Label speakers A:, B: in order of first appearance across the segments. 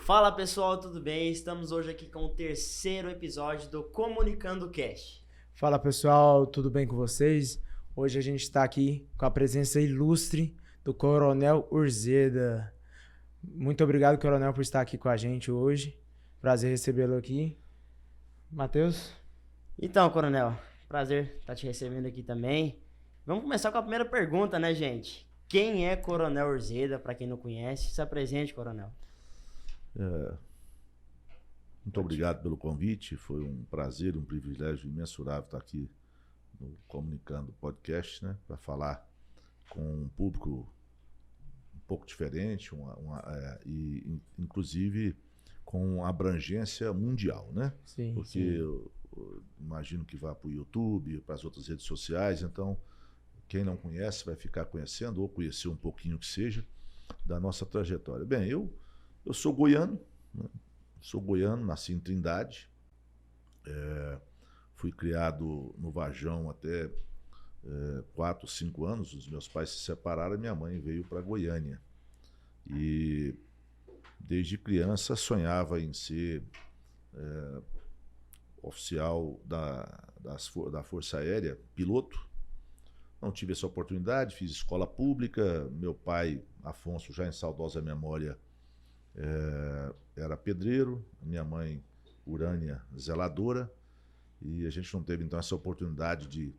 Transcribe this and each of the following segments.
A: Fala pessoal, tudo bem? Estamos hoje aqui com o terceiro episódio do Comunicando Cast.
B: Fala pessoal, tudo bem com vocês? Hoje a gente está aqui com a presença ilustre do Coronel Urzeda. Muito obrigado, Coronel, por estar aqui com a gente hoje. Prazer recebê-lo aqui. Matheus?
A: Então, Coronel, prazer estar te recebendo aqui também. Vamos começar com a primeira pergunta, né, gente? Quem é Coronel Urzeda? Para quem não conhece, se apresente, Coronel.
C: Muito obrigado pelo convite, foi um prazer, um privilégio imensurável estar aqui no Comunicando Podcast, né, para falar com um público um pouco diferente e inclusive com abrangência mundial, né?
B: Sim,
C: porque
B: sim.
C: eu imagino que vá para o YouTube, para as outras redes sociais, então quem não conhece vai ficar conhecendo ou conhecer um pouquinho que seja da nossa trajetória. Bem, eu sou goiano, né? Sou goiano, nasci em Trindade, fui criado no Varjão até 4, 5 anos. Os meus pais se separaram e minha mãe veio para Goiânia. E desde criança sonhava em ser oficial da Força Aérea, piloto. Não tive essa oportunidade, fiz escola pública. Meu pai, Afonso, já em saudosa memória, era pedreiro, minha mãe, Urânia, zeladora, e a gente não teve então essa oportunidade de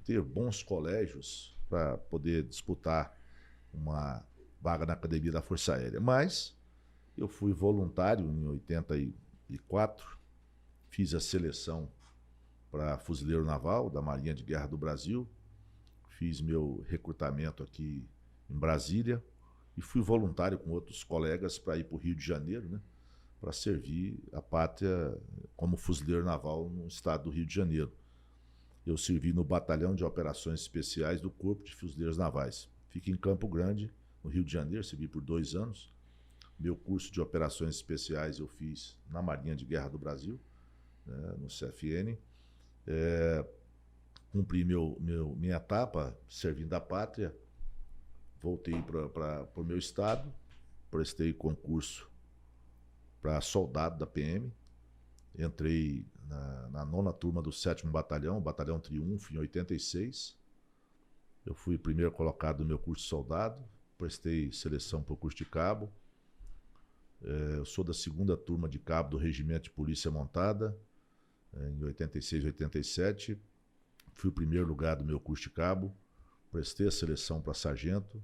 C: ter bons colégios para poder disputar uma vaga na academia da Força Aérea. Mas eu fui voluntário em 84, fiz a seleção para fuzileiro naval da Marinha de Guerra do Brasil, fiz meu recrutamento aqui em Brasília, e fui voluntário com outros colegas para ir para o Rio de Janeiro, né, para servir a pátria como fuzileiro naval no estado do Rio de Janeiro. Eu servi no Batalhão de Operações Especiais do Corpo de Fuzileiros Navais. Fica em Campo Grande, no Rio de Janeiro, servi por 2 anos. Meu curso de Operações Especiais eu fiz na Marinha de Guerra do Brasil, né, no CFN. Cumpri minha etapa servindo a pátria. Voltei para o meu estado, prestei concurso para soldado da PM, entrei na 9ª turma do 7º Batalhão, o Batalhão Triunfo, em 86. Eu fui primeiro colocado no meu curso de soldado, prestei seleção para o curso de cabo. Eu sou da 2ª turma de cabo do Regimento de Polícia Montada, em 86, 87. Fui o primeiro lugar do meu curso de cabo, prestei a seleção para sargento.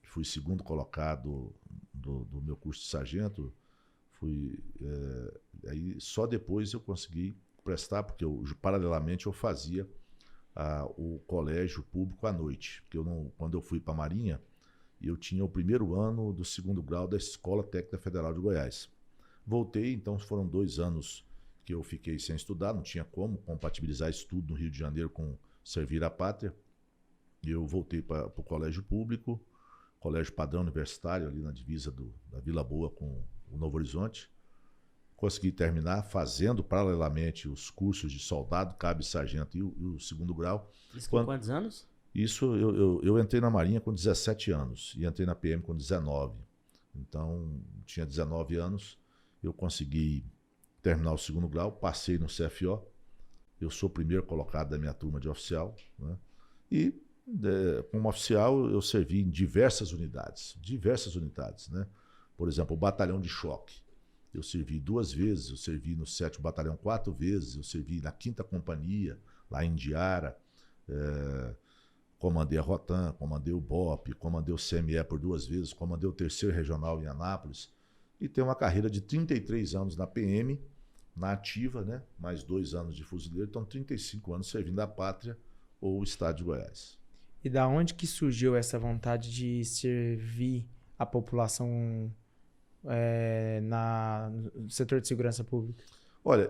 C: Fui 2º colocado do meu curso de sargento. Aí só depois eu consegui prestar, porque paralelamente eu fazia o colégio público à noite. Porque quando eu fui para a Marinha, eu tinha o primeiro ano do 2º grau da Escola Técnica Federal de Goiás. Voltei, então foram 2 anos que eu fiquei sem estudar, não tinha como compatibilizar estudo no Rio de Janeiro com servir a pátria. Eu voltei para o colégio público, colégio padrão universitário, ali na divisa da Vila Boa com o Novo Horizonte. Consegui terminar fazendo paralelamente os cursos de soldado, cabo e sargento e o 2º grau.
A: Isso com quantos anos?
C: Isso, eu entrei na Marinha com 17 anos e entrei na PM com 19. Então, tinha 19 anos, eu consegui terminar o 2º grau, passei no CFO. Eu sou o primeiro colocado da minha turma de oficial, né? E como oficial eu servi em diversas unidades, né? Por exemplo, o batalhão de choque, eu servi 2 vezes, eu servi no 7º batalhão 4 vezes, eu servi na 5ª companhia, lá em Indiara, comandei a Rotan, comandei o BOP, comandei o CME por 2 vezes, comandei o 3º regional em Anápolis, e tenho uma carreira de 33 anos na PM, na ativa, né? Mais 2 anos de fuzileiro, então 35 anos servindo a pátria ou o estado de Goiás.
B: E da onde que surgiu essa vontade de servir a população no setor de segurança pública?
C: Olha,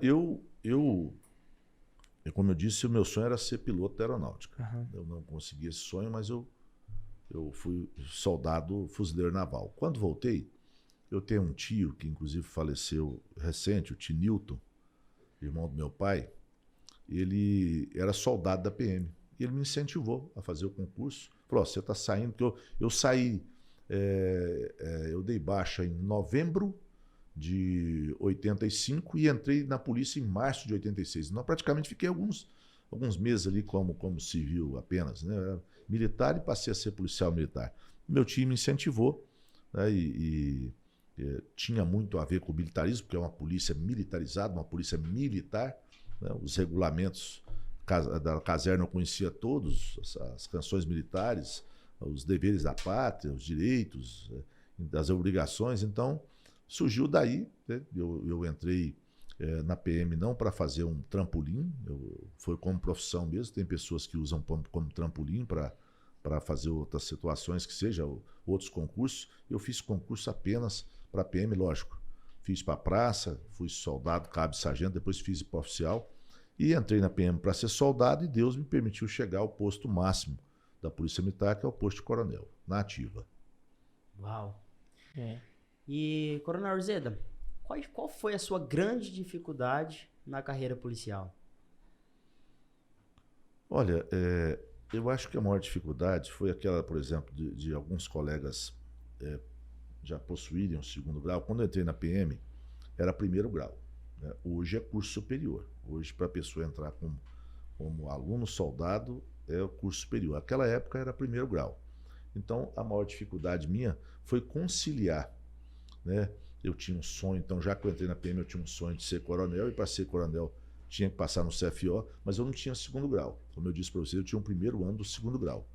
C: como eu disse, o meu sonho era ser piloto da aeronáutica.
B: Uhum.
C: Eu não consegui esse sonho, mas eu fui soldado fuzileiro naval. Quando voltei, eu tenho um tio que inclusive faleceu recente, o tio Newton, irmão do meu pai. Ele era soldado da PM. E ele me incentivou a fazer o concurso. Falou, você está saindo, porque eu saí, eu dei baixa em novembro de 85 e entrei na polícia em março de 86. Então, praticamente fiquei alguns meses ali como civil apenas, né? Eu era militar e passei a ser policial militar. Meu time incentivou, né? Tinha muito a ver com o militarismo, porque é uma polícia militarizada, uma polícia militar, né? Os regulamentos da caserna eu conhecia todos, as canções militares, os deveres da pátria, os direitos, as obrigações. Então, surgiu daí, né? Eu entrei na PM não para fazer um trampolim, foi como profissão mesmo. Tem pessoas que usam como trampolim para fazer outras situações, que seja outros concursos. Eu fiz concurso apenas para PM, lógico. Fiz para praça, fui soldado, cabo, sargento, depois fiz para oficial. E entrei na PM para ser soldado e Deus me permitiu chegar ao posto máximo da Polícia Militar, que é o posto de coronel, na ativa.
A: Uau. E, Coronel Urzeda, qual foi a sua grande dificuldade na carreira policial?
C: Olha, eu acho que a maior dificuldade foi aquela, por exemplo, de alguns colegas já possuírem um segundo grau. Quando eu entrei na PM, era primeiro grau, né? Hoje é curso superior. Hoje, para a pessoa entrar como aluno soldado, é o curso superior. Naquela época era primeiro grau. Então, a maior dificuldade minha foi conciliar, né? Eu tinha um sonho, então já que eu entrei na PM, eu tinha um sonho de ser coronel, e para ser coronel tinha que passar no CFO, mas eu não tinha segundo grau. Como eu disse para vocês, eu tinha um primeiro ano do segundo grau.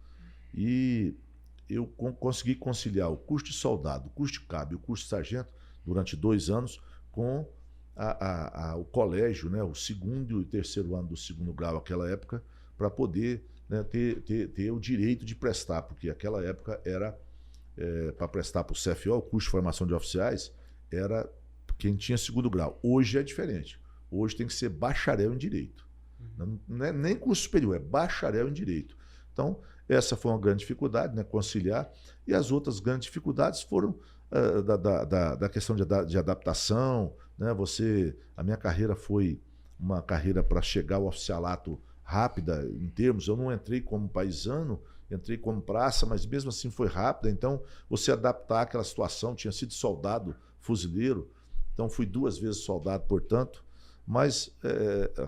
C: E eu consegui conciliar o curso de soldado, o curso de cabo e o curso de sargento durante 2 anos com o colégio, né, o segundo e o terceiro ano do segundo grau naquela época, para poder, né, ter o direito de prestar, porque naquela época era para prestar para o CFO, o curso de formação de oficiais, era quem tinha segundo grau. Hoje é diferente. Hoje tem que ser bacharel em Direito. Não é nem curso superior, é bacharel em Direito. Então, essa foi uma grande dificuldade, né, conciliar. E as outras grandes dificuldades foram da questão de adaptação, né? A minha carreira foi uma carreira para chegar ao oficialato rápida em termos. Eu não entrei como paisano, entrei como praça, mas mesmo assim foi rápida. Então, você adaptar aquela situação, tinha sido soldado fuzileiro, então fui 2 vezes soldado, portanto, mas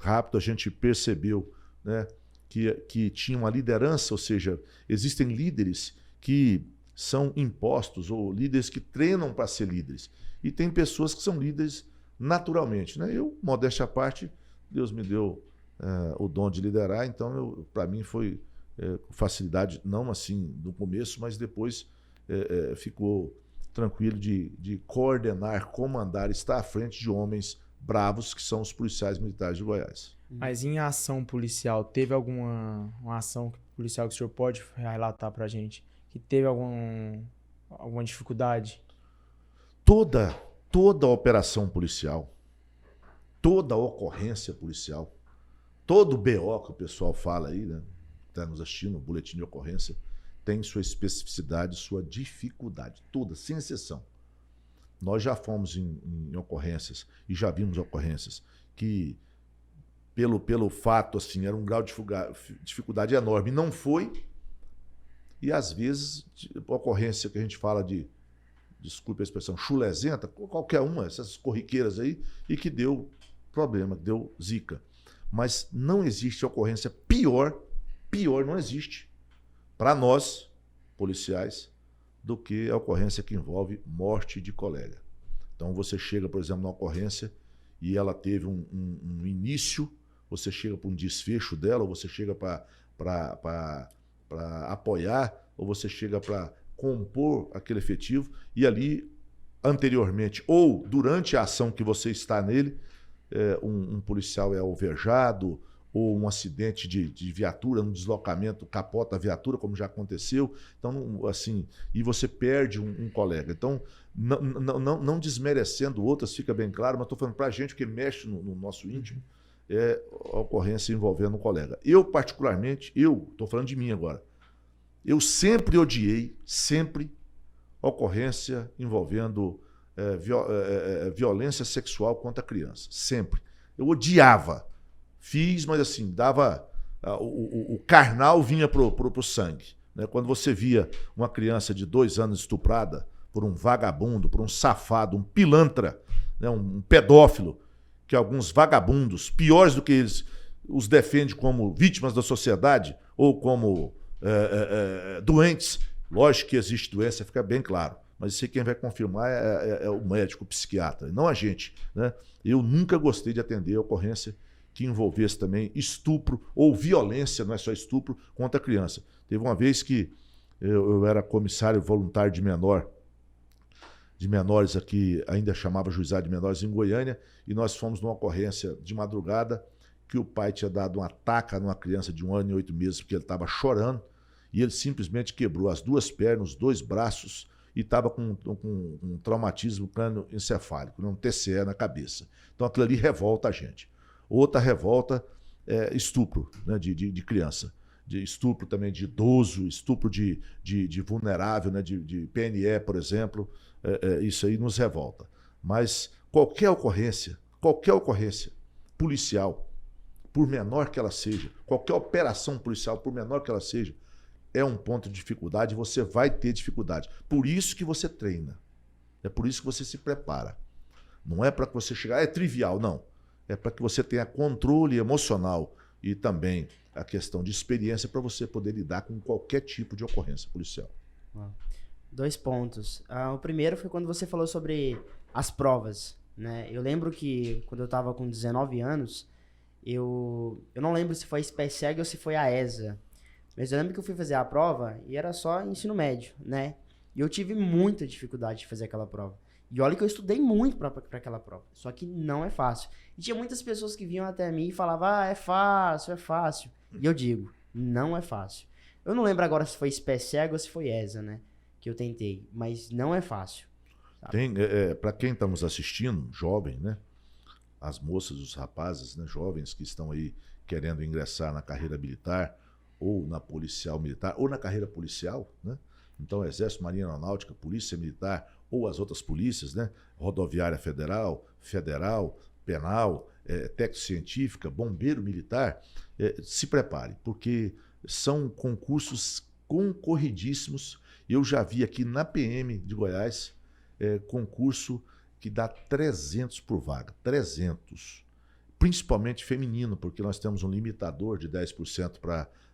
C: rápido a gente percebeu, né, que tinha uma liderança, ou seja, existem líderes que são impostos, ou líderes que treinam para ser líderes, e tem pessoas que são líderes naturalmente, né? Eu, modéstia à parte, Deus me deu o dom de liderar, então para mim foi facilidade, não assim no começo, mas depois ficou tranquilo de coordenar, comandar, estar à frente de homens bravos que são os policiais militares de Goiás.
B: Mas em ação policial, teve uma ação policial que o senhor pode relatar pra gente que teve alguma dificuldade?
C: Toda operação policial, toda ocorrência policial, todo BO que o pessoal fala aí, né, está nos assistindo, o boletim de ocorrência, tem sua especificidade, sua dificuldade, toda, sem exceção. Nós já fomos em ocorrências e já vimos ocorrências que, pelo fato, assim, era um grau de dificuldade enorme. Não foi, e às vezes, ocorrência que a gente fala de, desculpe a expressão, chulezenta, qualquer uma, essas corriqueiras aí, e que deu problema, que deu zica. Mas não existe ocorrência pior não existe, para nós, policiais, do que a ocorrência que envolve morte de colega. Então você chega, por exemplo, na ocorrência e ela teve um início, você chega para um desfecho dela, ou você chega para apoiar, ou você chega para compor aquele efetivo, e ali, anteriormente, ou durante a ação que você está nele, um policial é alvejado, ou um acidente de viatura, um deslocamento, capota a viatura, como já aconteceu. Então, assim, e você perde um colega. Então, não desmerecendo outras, fica bem claro, mas estou falando para a gente que mexe no nosso íntimo, a ocorrência envolvendo um colega. Eu, particularmente, estou falando de mim agora, eu sempre odiei, ocorrência envolvendo violência sexual contra criança. Sempre. Eu odiava. Fiz, mas assim, dava... O carnal vinha pro sangue, né? Quando você via uma criança de 2 anos estuprada por um vagabundo, por um safado, um pilantra, né, um pedófilo, que alguns vagabundos, piores do que eles, os defendem como vítimas da sociedade ou como doentes. Lógico que existe doença, fica bem claro. Mas isso aí quem vai confirmar é o médico, o psiquiatra, não a gente, né? Eu nunca gostei de atender a ocorrência que envolvesse também estupro ou violência, não é só estupro, contra a criança. Teve uma vez que eu era comissário voluntário de menores aqui, ainda chamava juizado de menores em Goiânia, e nós fomos numa ocorrência de madrugada que o pai tinha dado uma taca numa criança de 1 ano e 8 meses porque ele estava chorando, e ele simplesmente quebrou as 2 pernas, os 2 braços, e estava com um traumatismo crânioencefálico, um TCE na cabeça. Então aquilo ali revolta a gente. Outra revolta é estupro, né, de criança. De estupro também de idoso, estupro de vulnerável, né, de PNE, por exemplo. Isso aí nos revolta. Mas qualquer ocorrência policial, por menor que ela seja, qualquer operação policial, por menor que ela seja, é um ponto de dificuldade, você vai ter dificuldade. Por isso que você treina. É por isso que você se prepara. Não é para que você chegar, é trivial, não. É para que você tenha controle emocional e também a questão de experiência para você poder lidar com qualquer tipo de ocorrência policial.
A: 2 pontos. O primeiro foi quando você falou sobre as provas, né? Eu lembro que quando eu estava com 19 anos, eu não lembro se foi a SPSEG ou se foi a ESA, mas eu lembro que eu fui fazer a prova e era só ensino médio, né? E eu tive muita dificuldade de fazer aquela prova. E olha que eu estudei muito para aquela prova, só que não é fácil. E tinha muitas pessoas que vinham até mim e falavam, é fácil, é fácil. E eu digo, não é fácil. Eu não lembro agora se foi SPSEG ou se foi ESA, né? Que eu tentei, mas não é fácil.
C: Para quem está nos assistindo, jovem, né? As moças, os rapazes, né? Jovens que estão aí querendo ingressar na carreira militar, ou na policial militar, ou na carreira policial, né? Então, Exército, Marinha Aeronáutica, Polícia Militar, ou as outras polícias, né? Rodoviária Federal, Penal, Técnico Científica, Bombeiro Militar, se prepare, porque são concursos concorridíssimos. Eu já vi aqui na PM de Goiás concurso que dá 300 por vaga, 300. Principalmente feminino, porque nós temos um limitador de 10%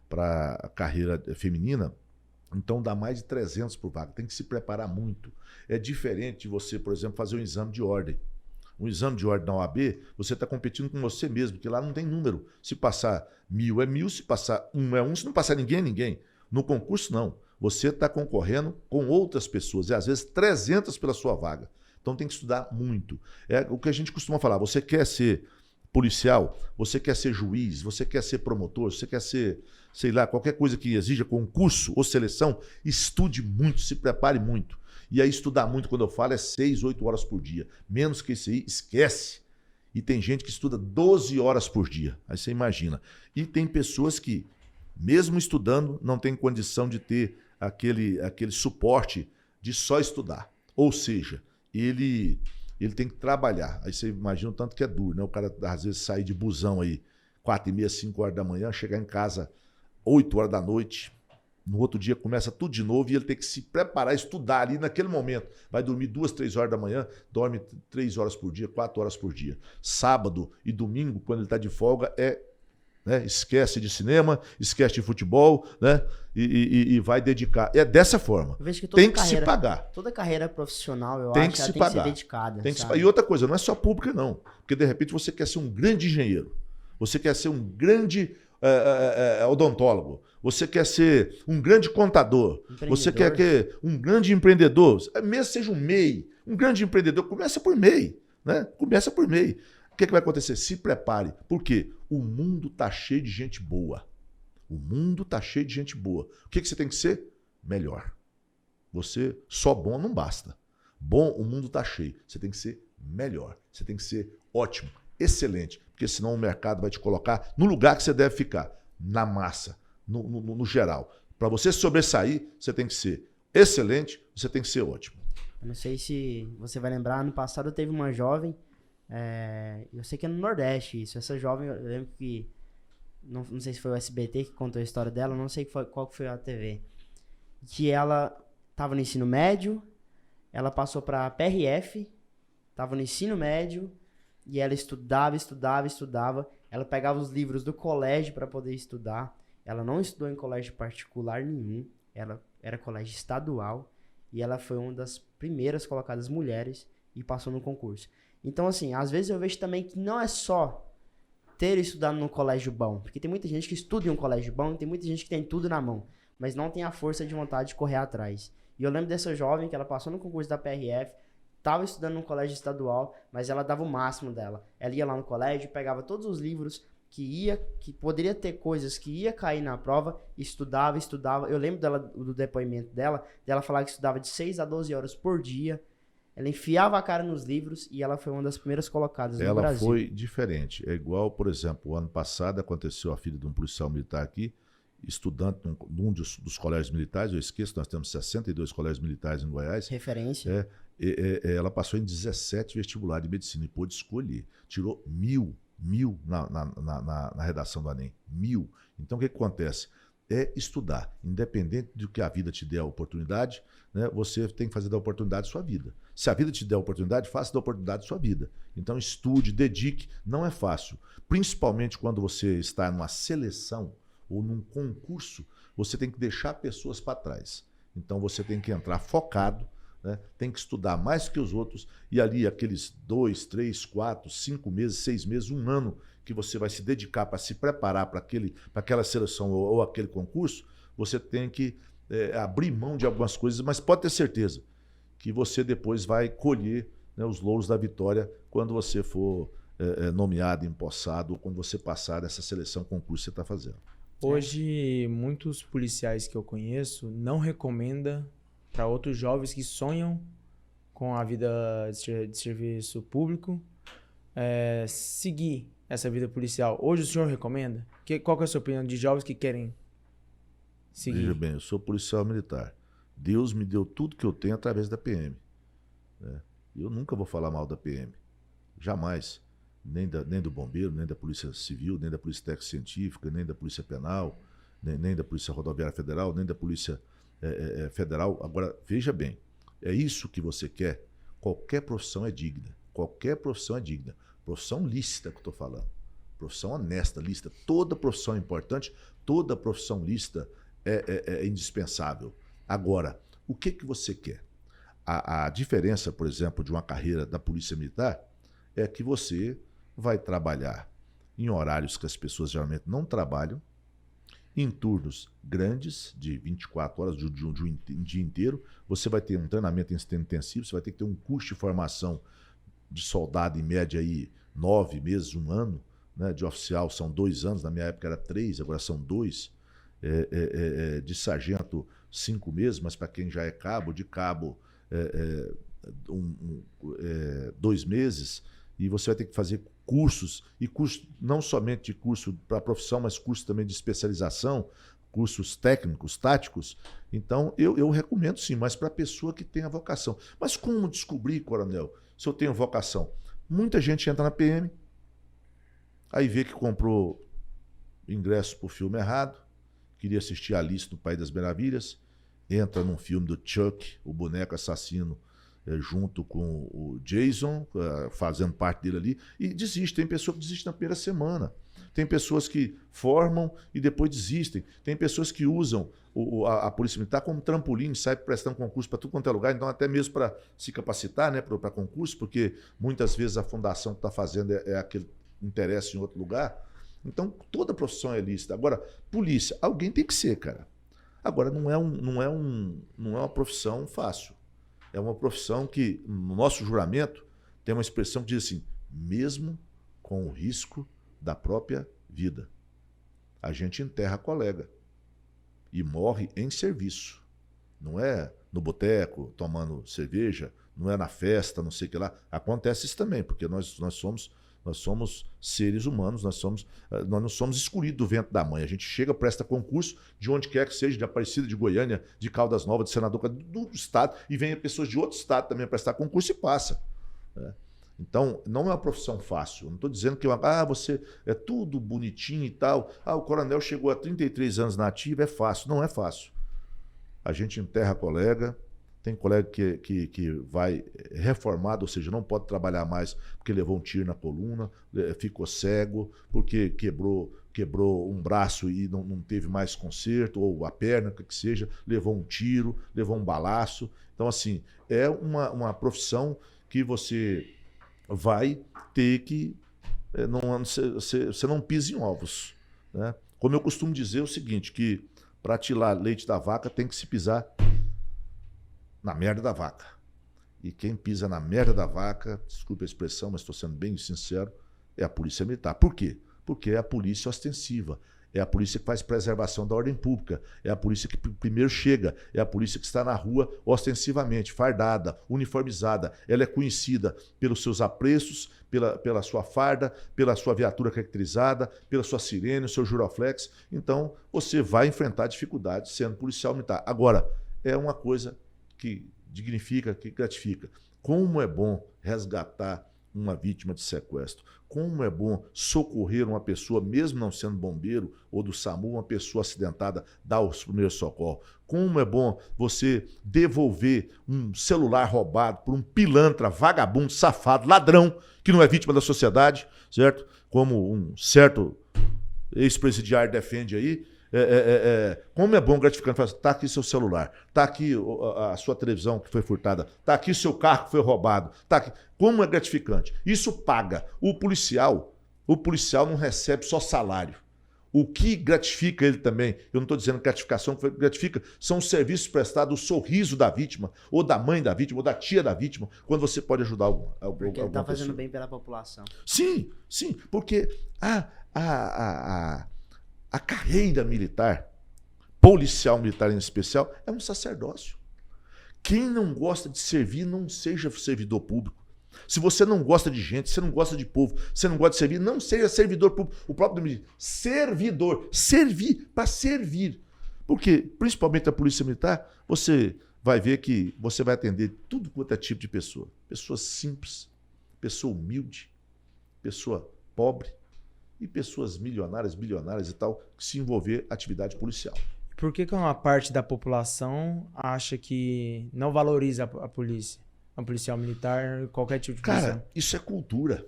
C: para a carreira feminina, então dá mais de 300 por vaga, tem que se preparar muito. É diferente de você, por exemplo, fazer um exame de ordem. Um exame de ordem na OAB, você está competindo com você mesmo, porque lá não tem número. Se passar 1000 é 1000, se passar 1 é 1, se não passar ninguém é ninguém. No concurso, não. Você está concorrendo com outras pessoas, e às vezes 300 pela sua vaga. Então tem que estudar muito. É o que a gente costuma falar, você quer ser policial, você quer ser juiz, você quer ser promotor, você quer ser, sei lá, qualquer coisa que exija concurso ou seleção, estude muito, se prepare muito. E aí estudar muito, quando eu falo, é 6, 8 horas por dia. Menos que isso aí, esquece. E tem gente que estuda 12 horas por dia. Aí você imagina. E tem pessoas que, mesmo estudando, não tem condição de ter aquele suporte de só estudar. Ou seja, ele tem que trabalhar. Aí você imagina o tanto que é duro, né? O cara, às vezes, sair de busão aí, 4h30, 5 horas da manhã, chegar em casa 8 horas da noite, no outro dia começa tudo de novo e ele tem que se preparar, estudar ali naquele momento. Vai dormir 2, 3 horas da manhã, dorme 3 horas por dia, 4 horas por dia. Sábado e domingo, quando ele está de folga, né, esquece de cinema, esquece de futebol, né? E vai dedicar. É dessa forma.
A: Eu vejo que toda
C: tem que se pagar.
A: Toda carreira profissional, eu
C: tem
A: acho,
C: que
A: ela
C: se
A: tem
C: pagar.
A: que ser dedicada.
C: Tem que se... E outra coisa, não é só pública, não. Porque de repente você quer ser um grande engenheiro, você quer ser um grande odontólogo, você quer ser um grande contador, você quer ser um grande empreendedor, mesmo seja um MEI, um grande empreendedor, começa por MEI, né? Começa por MEI. O que vai acontecer? Se prepare, porque o mundo está cheio de gente boa. O mundo está cheio de gente boa. O que você tem que ser? Melhor. Você só bom não basta. Bom, o mundo está cheio. Você tem que ser melhor. Você tem que ser ótimo, excelente, porque senão o mercado vai te colocar no lugar que você deve ficar, na massa, no geral. Para você sobressair, você tem que ser excelente, você tem que ser ótimo.
A: Eu não sei se você vai lembrar, ano passado teve uma jovem, eu sei que é no Nordeste isso, essa jovem, eu lembro que, não sei se foi o SBT que contou a história dela, não sei qual que foi a TV, que ela estava no ensino médio, ela passou para PRF, estava no ensino médio, e ela estudava. Ela pegava os livros do colégio para poder estudar. Ela não estudou em colégio particular nenhum, ela era colégio estadual, e ela foi uma das primeiras colocadas mulheres e passou no concurso. Então, assim, às vezes eu vejo também que não é só ter estudado num colégio bom, porque tem muita gente que estuda em um colégio bom, tem muita gente que tem tudo na mão, mas não tem a força de vontade de correr atrás. E eu lembro dessa jovem que ela passou no concurso da PRF, estava estudando num colégio estadual, mas ela dava o máximo dela. Ela ia lá no colégio, pegava todos os livros que poderia ter coisas que ia cair na prova, estudava. Eu lembro do depoimento dela falar que estudava de 6 a 12 horas por dia. Ela enfiava a cara nos livros e ela foi uma das primeiras colocadas no Brasil.
C: Ela foi diferente. É igual, por exemplo, o ano passado aconteceu a filha de um policial militar aqui, estudante num dos colégios militares, eu esqueço, nós temos 62 colégios militares em Goiás.
A: Referência.
C: Ela passou em 17 vestibulares de medicina e pôde escolher. Tirou 1000 na redação do Enem. 1000. Então o que acontece? É estudar. Independente do que a vida te dê a oportunidade, né, você tem que fazer da oportunidade sua vida. Se a vida te der a oportunidade, faça da oportunidade sua vida. Então estude, dedique. Não é fácil. Principalmente quando você está numa seleção ou num concurso, você tem que deixar pessoas para trás. Então você tem que entrar focado, né? Tem que estudar mais que os outros, e ali aqueles 2, 3, 4, 5 meses, 6 meses, 1 ano que você vai se dedicar para se preparar para aquela seleção ou aquele concurso, você tem que abrir mão de algumas coisas, mas pode ter certeza que você depois vai colher, né, os louros da vitória quando você for nomeado, empossado, ou quando você passar essa seleção, concurso que você está fazendo.
B: Hoje, muitos policiais que eu conheço não recomendam para outros jovens que sonham com a vida de serviço público seguir essa vida policial. Hoje o senhor recomenda? Qual que é a sua opinião de jovens que querem seguir?
C: Veja bem, eu sou policial militar. Deus me deu tudo que eu tenho através da PM. Né? Eu nunca vou falar mal da PM. Jamais. Nem do bombeiro, nem da Polícia Civil, nem da Polícia Técnica Científica, nem da Polícia Penal, nem da Polícia Rodoviária Federal, nem da Polícia Federal. Agora, veja bem, é isso que você quer? Qualquer profissão é digna. Qualquer profissão é digna. Profissão lícita que eu estou falando. Profissão honesta, lícita. Toda profissão é importante, toda profissão lícita é indispensável. Agora, o que você quer? A diferença, por exemplo, de uma carreira da Polícia Militar é que você vai trabalhar em horários que as pessoas geralmente não trabalham, em turnos grandes, de 24 horas, de um dia inteiro. Você vai ter um treinamento intensivo, você vai ter que ter um curso de formação de soldado, em média, aí, 9 meses, 1 ano. Né? De oficial são 2 anos, na minha época era 3, agora são 2. De sargento, 5 meses, mas para quem já é cabo, de cabo, 2 meses. E você vai ter que fazer cursos, e cursos não somente de curso para a profissão, mas cursos também de especialização, cursos técnicos, táticos. Então, eu recomendo sim, mas para a pessoa que tem a vocação. Mas como descobrir, coronel, se eu tenho vocação? Muita gente entra na PM, aí vê que comprou ingresso para o filme errado, queria assistir Alice no País das Maravilhas, entra num filme do Chuck, o boneco assassino, junto com o Jason, fazendo parte dele ali, e desiste. Tem pessoa que desiste na primeira semana. Tem pessoas que formam e depois desistem. Tem pessoas que usam a Polícia Militar como trampolim, sai prestando concurso para tudo quanto é lugar, então até mesmo para se capacitar, né, para concurso, porque muitas vezes a fundação que está fazendo é aquele interesse em outro lugar. Então toda profissão é lícita. Agora, polícia, alguém tem que ser, cara. Agora, não é uma profissão fácil. É uma profissão que, no nosso juramento, tem uma expressão que diz assim: mesmo com o risco da própria vida, a gente enterra colega e morre em serviço. Não é no boteco, tomando cerveja, não é na festa, não sei o que lá. Acontece isso também, porque nós somos seres humanos, nós não somos escolhidos do ventre da mãe. A gente chega, presta concurso, de onde quer que seja, de Aparecida, de Goiânia, de Caldas Novas, de Senador, do estado, e vem pessoas de outro estado também prestar concurso e passa. Né? Então, não é uma profissão fácil. Eu não estou dizendo que você é tudo bonitinho e tal. O coronel chegou a 33 anos na ativa, é fácil. Não é fácil. A gente enterra colega, Tem colega que vai reformado, ou seja, não pode trabalhar mais porque levou um tiro na coluna, ficou cego, porque quebrou um braço e não teve mais conserto, ou a perna, o que seja, levou um tiro, levou um balaço. Então, assim, é uma profissão que você vai ter que... você não pisa em ovos, né? Como eu costumo dizer é o seguinte, que para tirar leite da vaca tem que se pisar na merda da vaca. E quem pisa na merda da vaca, desculpe a expressão, mas estou sendo bem sincero, é a polícia militar. Por quê? Porque é a polícia ostensiva, é a polícia que faz preservação da ordem pública, é a polícia que primeiro chega, é a polícia que está na rua ostensivamente, fardada, uniformizada. Ela é conhecida pelos seus apressos, pela sua farda, pela sua viatura caracterizada, pela sua sirene, o seu giroflex. Então, você vai enfrentar dificuldades sendo policial militar. Agora, é uma coisa que dignifica, que gratifica. Como é bom resgatar uma vítima de sequestro. Como é bom socorrer uma pessoa, mesmo não sendo bombeiro ou do SAMU, uma pessoa acidentada, dar os primeiros socorros. Como é bom você devolver um celular roubado por um pilantra, vagabundo, safado, ladrão, que não é vítima da sociedade, certo? Como um certo ex-presidiário defende aí. Como é bom, gratificante, falar, tá aqui seu celular, tá aqui a sua televisão que foi furtada, tá aqui seu carro que foi roubado, tá aqui. Como é gratificante. Isso paga. O policial não recebe só salário. O que gratifica ele também, eu não estou dizendo gratificação, que gratifica, são os serviços prestados, o sorriso da vítima, ou da mãe da vítima, ou da tia da vítima, quando você pode ajudar alguma
A: Porque ele está fazendo
C: pessoa.
A: bem pela população.
C: Sim, porque a carreira militar, policial militar em especial, é um sacerdócio. Quem não gosta de servir, não seja servidor público. Se você não gosta de gente, você não gosta de povo, você não gosta de servir, não seja servidor público. O próprio nome diz, servidor, servir, para servir. Porque, principalmente a polícia militar, você vai ver que você vai atender tudo quanto é tipo de pessoa. Pessoa simples, pessoa humilde, pessoa pobre, e pessoas milionárias, bilionárias e tal, que se envolver atividade policial.
B: Por que uma parte da população acha que não valoriza a polícia? A policial militar, qualquer tipo de policial?
C: Cara, isso é cultura.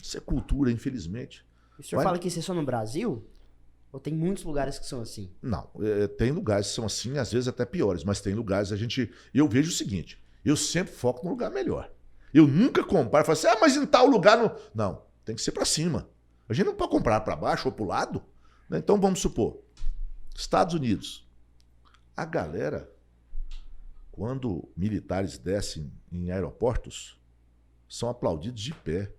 C: Isso é cultura, infelizmente.
A: O senhor fala que isso é só no Brasil? Ou tem muitos lugares que são assim?
C: Não, tem lugares que são assim, às vezes até piores, mas tem lugares eu vejo o seguinte, eu sempre foco no lugar melhor. Eu nunca comparo, falo assim, mas em tal lugar não... Não, tem que ser para cima. A gente não pode comprar para baixo ou para o lado. Né? Então vamos supor, Estados Unidos, a galera, quando militares descem em aeroportos, são aplaudidos de pé.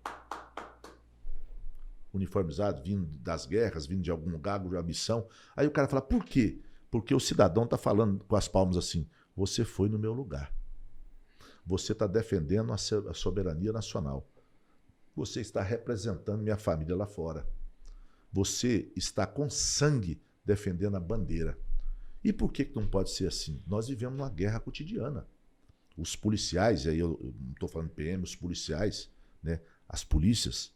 C: Uniformizados, vindo das guerras, vindo de algum lugar, de uma missão. Aí o cara fala, por quê? Porque o cidadão está falando com as palmas assim, você foi no meu lugar. Você está defendendo a soberania nacional. Você está representando minha família lá fora. Você está com sangue defendendo a bandeira. E por que não pode ser assim? Nós vivemos uma guerra cotidiana. Os policiais, aí eu não estou falando PM, os policiais, né, as polícias,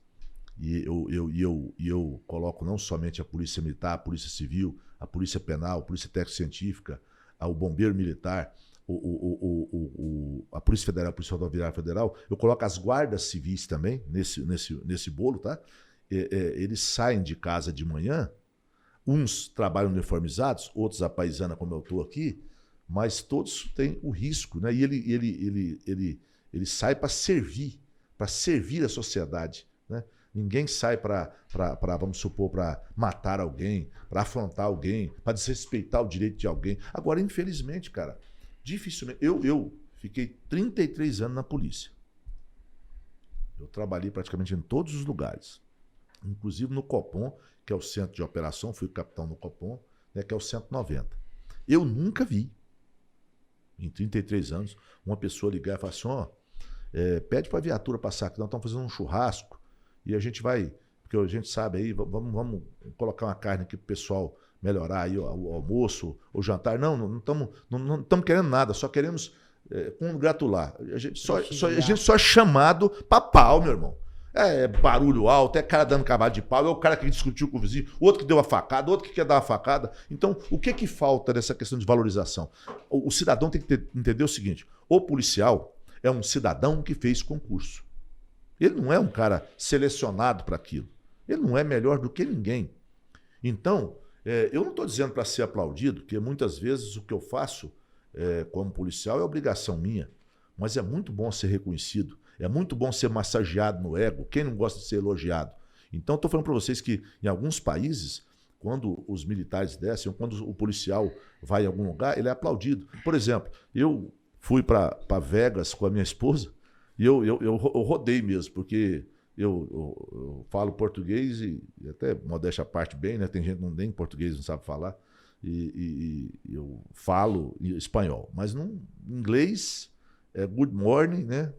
C: e eu coloco não somente a polícia militar, a polícia civil, a polícia penal, a polícia técnico-científica, o bombeiro militar, a Polícia Federal, a Polícia Rodoviária Federal, eu coloco as guardas civis também nesse bolo, tá? Eles saem de casa de manhã, uns trabalham uniformizados, outros a paisana, como eu estou aqui, mas todos têm o risco, né? E ele sai para servir a sociedade, né? Ninguém sai vamos supor, para matar alguém, para afrontar alguém, para desrespeitar o direito de alguém. Agora, infelizmente, cara, dificilmente. Eu fiquei 33 anos na polícia. Eu trabalhei praticamente em todos os lugares. Inclusive no Copom, que é o centro de operação, fui capitão no Copom, né, que é o 190. Eu nunca vi, em 33 anos, uma pessoa ligar e falar assim, pede para a viatura passar aqui, nós estamos fazendo um churrasco, e a gente vai, porque a gente sabe aí, vamos colocar uma carne aqui para o pessoal melhorar aí o almoço, o jantar. Não estamos querendo nada, só queremos congratular. A gente só é chamado para pau, meu irmão. É barulho alto, é cara dando cavalo de pau, é o cara que discutiu com o vizinho, outro que deu uma facada, outro que quer dar uma facada. Então, o que que falta nessa questão de valorização? O cidadão tem que entender o seguinte, o policial é um cidadão que fez concurso. Ele não é um cara selecionado para aquilo. Ele não é melhor do que ninguém. Então, eu não estou dizendo para ser aplaudido, porque muitas vezes o que eu faço como policial é obrigação minha, mas é muito bom ser reconhecido. É muito bom ser massageado no ego. Quem não gosta de ser elogiado? Então, estou falando para vocês que em alguns países, quando os militares descem, ou quando o policial vai em algum lugar, ele é aplaudido. Por exemplo, eu fui para Vegas com a minha esposa e eu rodei mesmo, porque eu falo português e até modéstia à parte bem, né? Tem gente que nem português não sabe falar. E eu falo espanhol. Mas no inglês é good morning, né?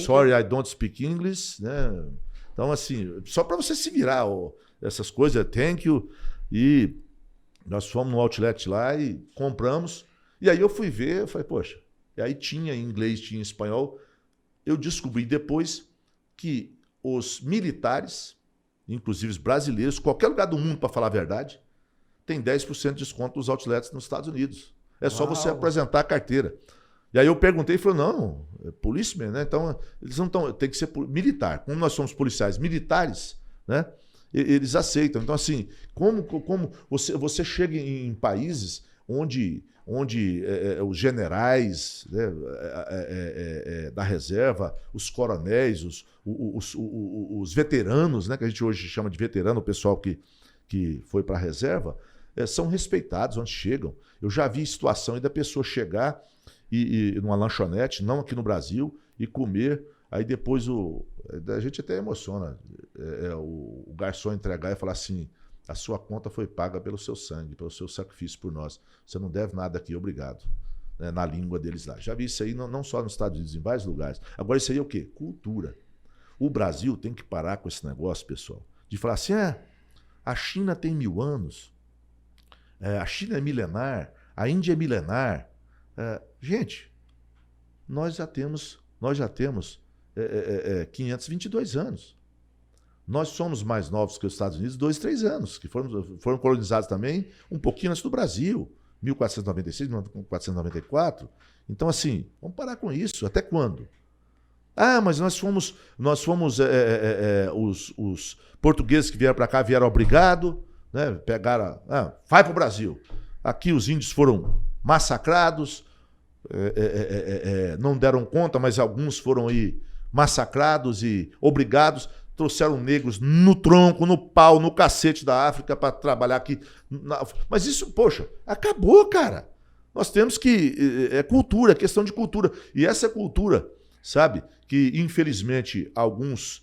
C: Sorry, I don't speak English, né? Então, assim, só para você se virar, essas coisas, thank you. E nós fomos no outlet lá e compramos. E aí eu fui ver, eu falei, poxa, e aí tinha em inglês, tinha em espanhol. Eu descobri depois que os militares, inclusive os brasileiros, qualquer lugar do mundo, para falar a verdade, tem 10% de desconto nos outlets nos Estados Unidos. É só você apresentar a carteira. E aí eu perguntei e falou, não, é policeman, né? Então, eles não estão, tem que ser militar. Como nós somos policiais militares, né? Eles aceitam. Então, assim, como você chega em países onde os generais, né, da reserva, os coronéis, os veteranos, né, que a gente hoje chama de veterano, o pessoal que foi para a reserva, são respeitados onde chegam. Eu já vi situação aí da pessoa chegar e numa lanchonete, não aqui no Brasil, e comer, aí depois a gente até emociona, o garçom entregar e falar assim, a sua conta foi paga pelo seu sangue, pelo seu sacrifício por nós, você não deve nada aqui, obrigado. Né, na língua deles lá. Já vi isso aí não só nos Estados Unidos, em vários lugares. Agora isso aí é o quê? Cultura. O Brasil tem que parar com esse negócio, pessoal, de falar assim, a China tem 1000 anos, a China é milenar, a Índia é milenar. Gente, nós já temos 522 anos. Nós somos mais novos que os Estados Unidos, 2, 3 anos, que foram colonizados também um pouquinho antes do Brasil, 1496, 1494. Então, assim, vamos parar com isso. Até quando? Mas nós fomos os portugueses que vieram para cá, vieram obrigado, né? Pegaram, vai para o Brasil. Aqui os índios foram massacrados, não deram conta, mas alguns foram aí massacrados e obrigados, trouxeram negros no tronco, no pau, no cacete da África para trabalhar aqui. Mas isso, poxa, acabou, cara. Nós temos que... É cultura, é questão de cultura. E essa cultura, sabe, que infelizmente alguns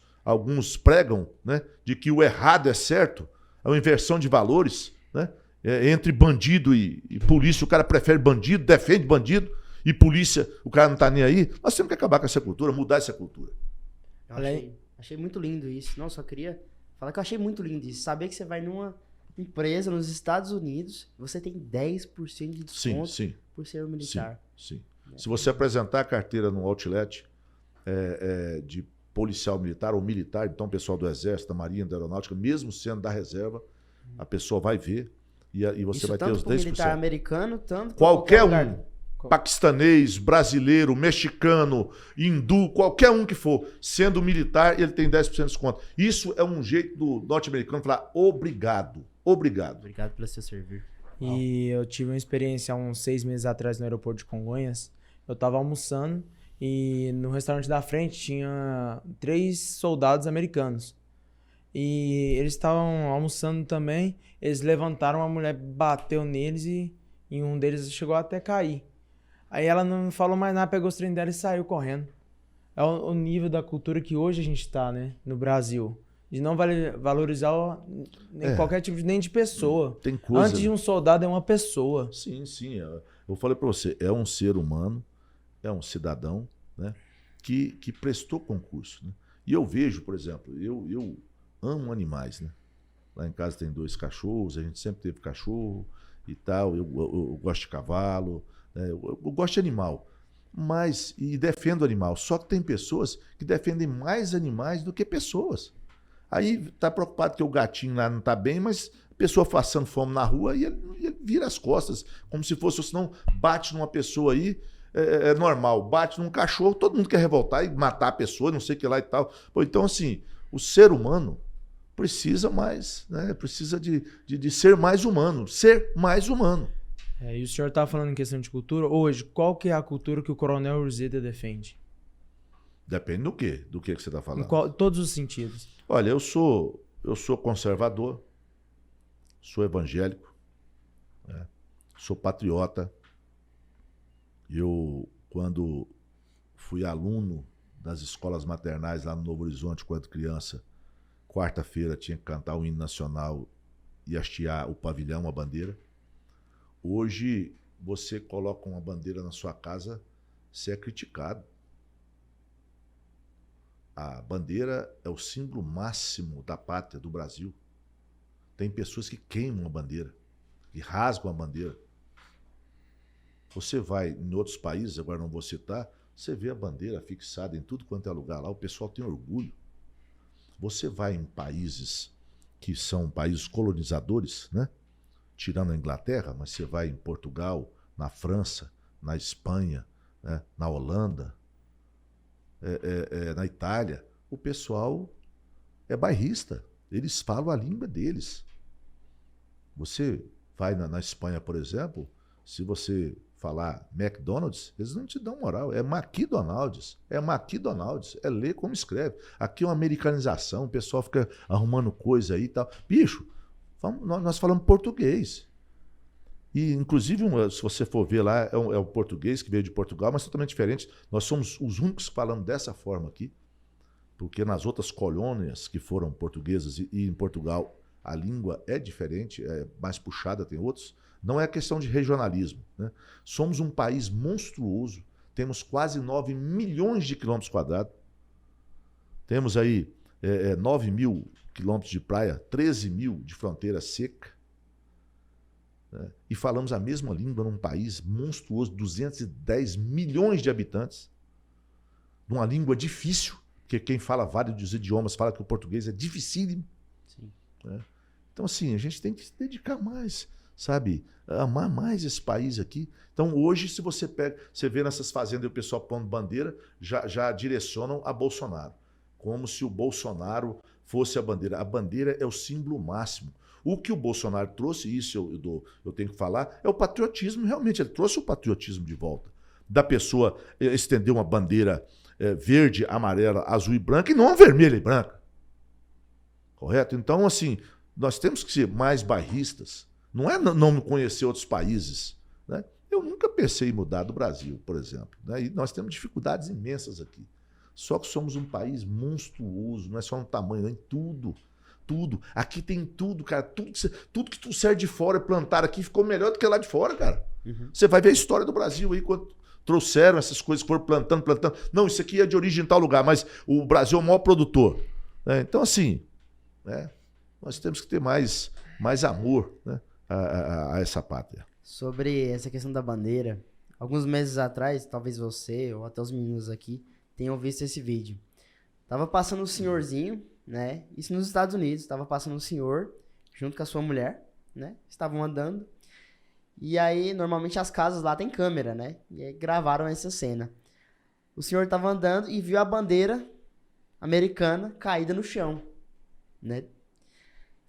C: pregam, né, de que o errado é certo, é uma inversão de valores, né? Entre bandido e polícia, o cara prefere bandido, defende bandido, e polícia, o cara não tá nem aí. Nós temos que acabar com essa cultura, mudar essa cultura.
A: Achei muito lindo isso. Não, só queria falar que eu achei muito lindo isso. Saber que você vai numa empresa nos Estados Unidos, você tem 10% de desconto por ser um militar.
C: Sim. Se você apresentar a carteira no outlet de policial militar ou militar, então pessoal do Exército, da Marinha, da Aeronáutica, mesmo sendo da reserva, a pessoa vai ver e você
A: isso
C: vai ter os 10%.
A: Militar americano, tanto
C: qualquer um. Paquistanês, brasileiro, mexicano, hindu, qualquer um que for, sendo militar, ele tem 10% de desconto. Isso é um jeito do norte-americano falar obrigado. Obrigado.
A: Obrigado pelo seu servir.
B: E eu tive uma experiência há uns 6 meses atrás no aeroporto de Congonhas. Eu tava almoçando e no restaurante da frente tinha 3 soldados americanos. E eles estavam almoçando também, eles levantaram, uma mulher bateu neles e um deles chegou até a cair. Aí ela não falou mais nada, pegou os trem dela e saiu correndo. É o nível da cultura que hoje a gente tá, né, no Brasil. De não valorizar qualquer tipo nem de pessoa.
C: Tem coisa...
B: Antes de um soldado é uma pessoa.
C: Sim. Eu falei para você, é um ser humano, é um cidadão, né, que prestou concurso. Né? E eu vejo, por exemplo, eu amo animais, né? Lá em casa tem 2 cachorros, a gente sempre teve cachorro e tal. Eu gosto de cavalo, né? Eu gosto de animal. e defendo o animal. Só que tem pessoas que defendem mais animais do que pessoas. Aí tá preocupado que o gatinho lá não tá bem, mas a pessoa passando fome na rua e ele vira as costas, como se fosse, ou senão bate numa pessoa aí, é normal, bate num cachorro, todo mundo quer revoltar e matar a pessoa, não sei o que lá e tal. Pô, então, assim, o ser humano precisa mais, né? Precisa de ser mais humano,
B: E o senhor estava falando em questão de cultura. Hoje, qual que é a cultura que o Coronel Urzeda defende?
C: Depende do quê? Do que você está falando?
B: Todos os sentidos.
C: Olha, eu sou conservador, sou evangélico, né? Sou patriota. Eu, quando fui aluno das escolas maternais lá no Novo Horizonte, quando criança, quarta-feira tinha que cantar o hino nacional e hastear o pavilhão, a bandeira. Hoje, você coloca uma bandeira na sua casa, você é criticado. A bandeira é o símbolo máximo da pátria, do Brasil. Tem pessoas que queimam a bandeira, que rasgam a bandeira. Você vai em outros países, agora não vou citar, você vê a bandeira fixada em tudo quanto é lugar lá, o pessoal tem orgulho. Você vai em países que são países colonizadores, né? Tirando a Inglaterra, mas você vai em Portugal, na França, na Espanha, né? Na Holanda, na Itália, o pessoal é bairrista, eles falam a língua deles. Você vai na Espanha, por exemplo, se você falar McDonald's, eles não te dão moral, é McDonald's, é ler como escreve. Aqui é uma americanização, o pessoal fica arrumando coisa aí e tal. Bicho, nós falamos português. E, inclusive, se você for ver lá, é o português que veio de Portugal, mas totalmente diferente. Nós somos os únicos que falamos dessa forma aqui, porque nas outras colônias que foram portuguesas e em Portugal a língua é diferente, é mais puxada, tem outros. Não é questão de regionalismo, né? Somos um país monstruoso, temos quase 9 milhões de quilômetros quadrados, temos aí 9 mil quilômetros de praia, 13 mil de fronteira seca, né? E falamos a mesma língua num país monstruoso, 210 milhões de habitantes, numa língua difícil, porque quem fala vários idiomas fala que o português é dificílimo.
A: Sim.
C: Né? Então, assim, a gente tem que se dedicar mais, sabe? Amar mais esse país aqui. Então, hoje, se você pega, você vê nessas fazendas e o pessoal pondo bandeira, já direcionam a Bolsonaro. Como se o Bolsonaro fosse a bandeira. A bandeira é o símbolo máximo. O que o Bolsonaro trouxe, isso eu tenho que falar, é o patriotismo, realmente. Ele trouxe o patriotismo de volta. Da pessoa estender uma bandeira verde, amarela, azul e branca, e não vermelha e branca. Correto? Então, assim, nós temos que ser mais bairristas. Não é não conhecer outros países, né? Eu nunca pensei em mudar do Brasil, por exemplo, né? E nós temos dificuldades imensas aqui. Só que somos um país monstruoso, não é só no tamanho, não, em tudo. Tudo. Aqui tem tudo, cara. Tudo que tu serve de fora, plantar aqui, ficou melhor do que lá de fora, cara. Uhum. Você vai ver a história do Brasil aí, quando trouxeram essas coisas, foram plantando. Não, isso aqui é de origem em tal lugar, mas o Brasil é o maior produtor, né? Então, assim, né? Nós temos que ter mais amor, né? A essa pátria.
A: Sobre essa questão da bandeira, alguns meses atrás, talvez você ou até os meninos aqui tenham visto esse vídeo. Tava passando um senhorzinho, né? Isso nos Estados Unidos. Tava passando um senhor junto com a sua mulher, né? Estavam andando. E aí, normalmente as casas lá tem câmera, né? E aí gravaram essa cena. O senhor tava andando e viu a bandeira americana caída no chão, né?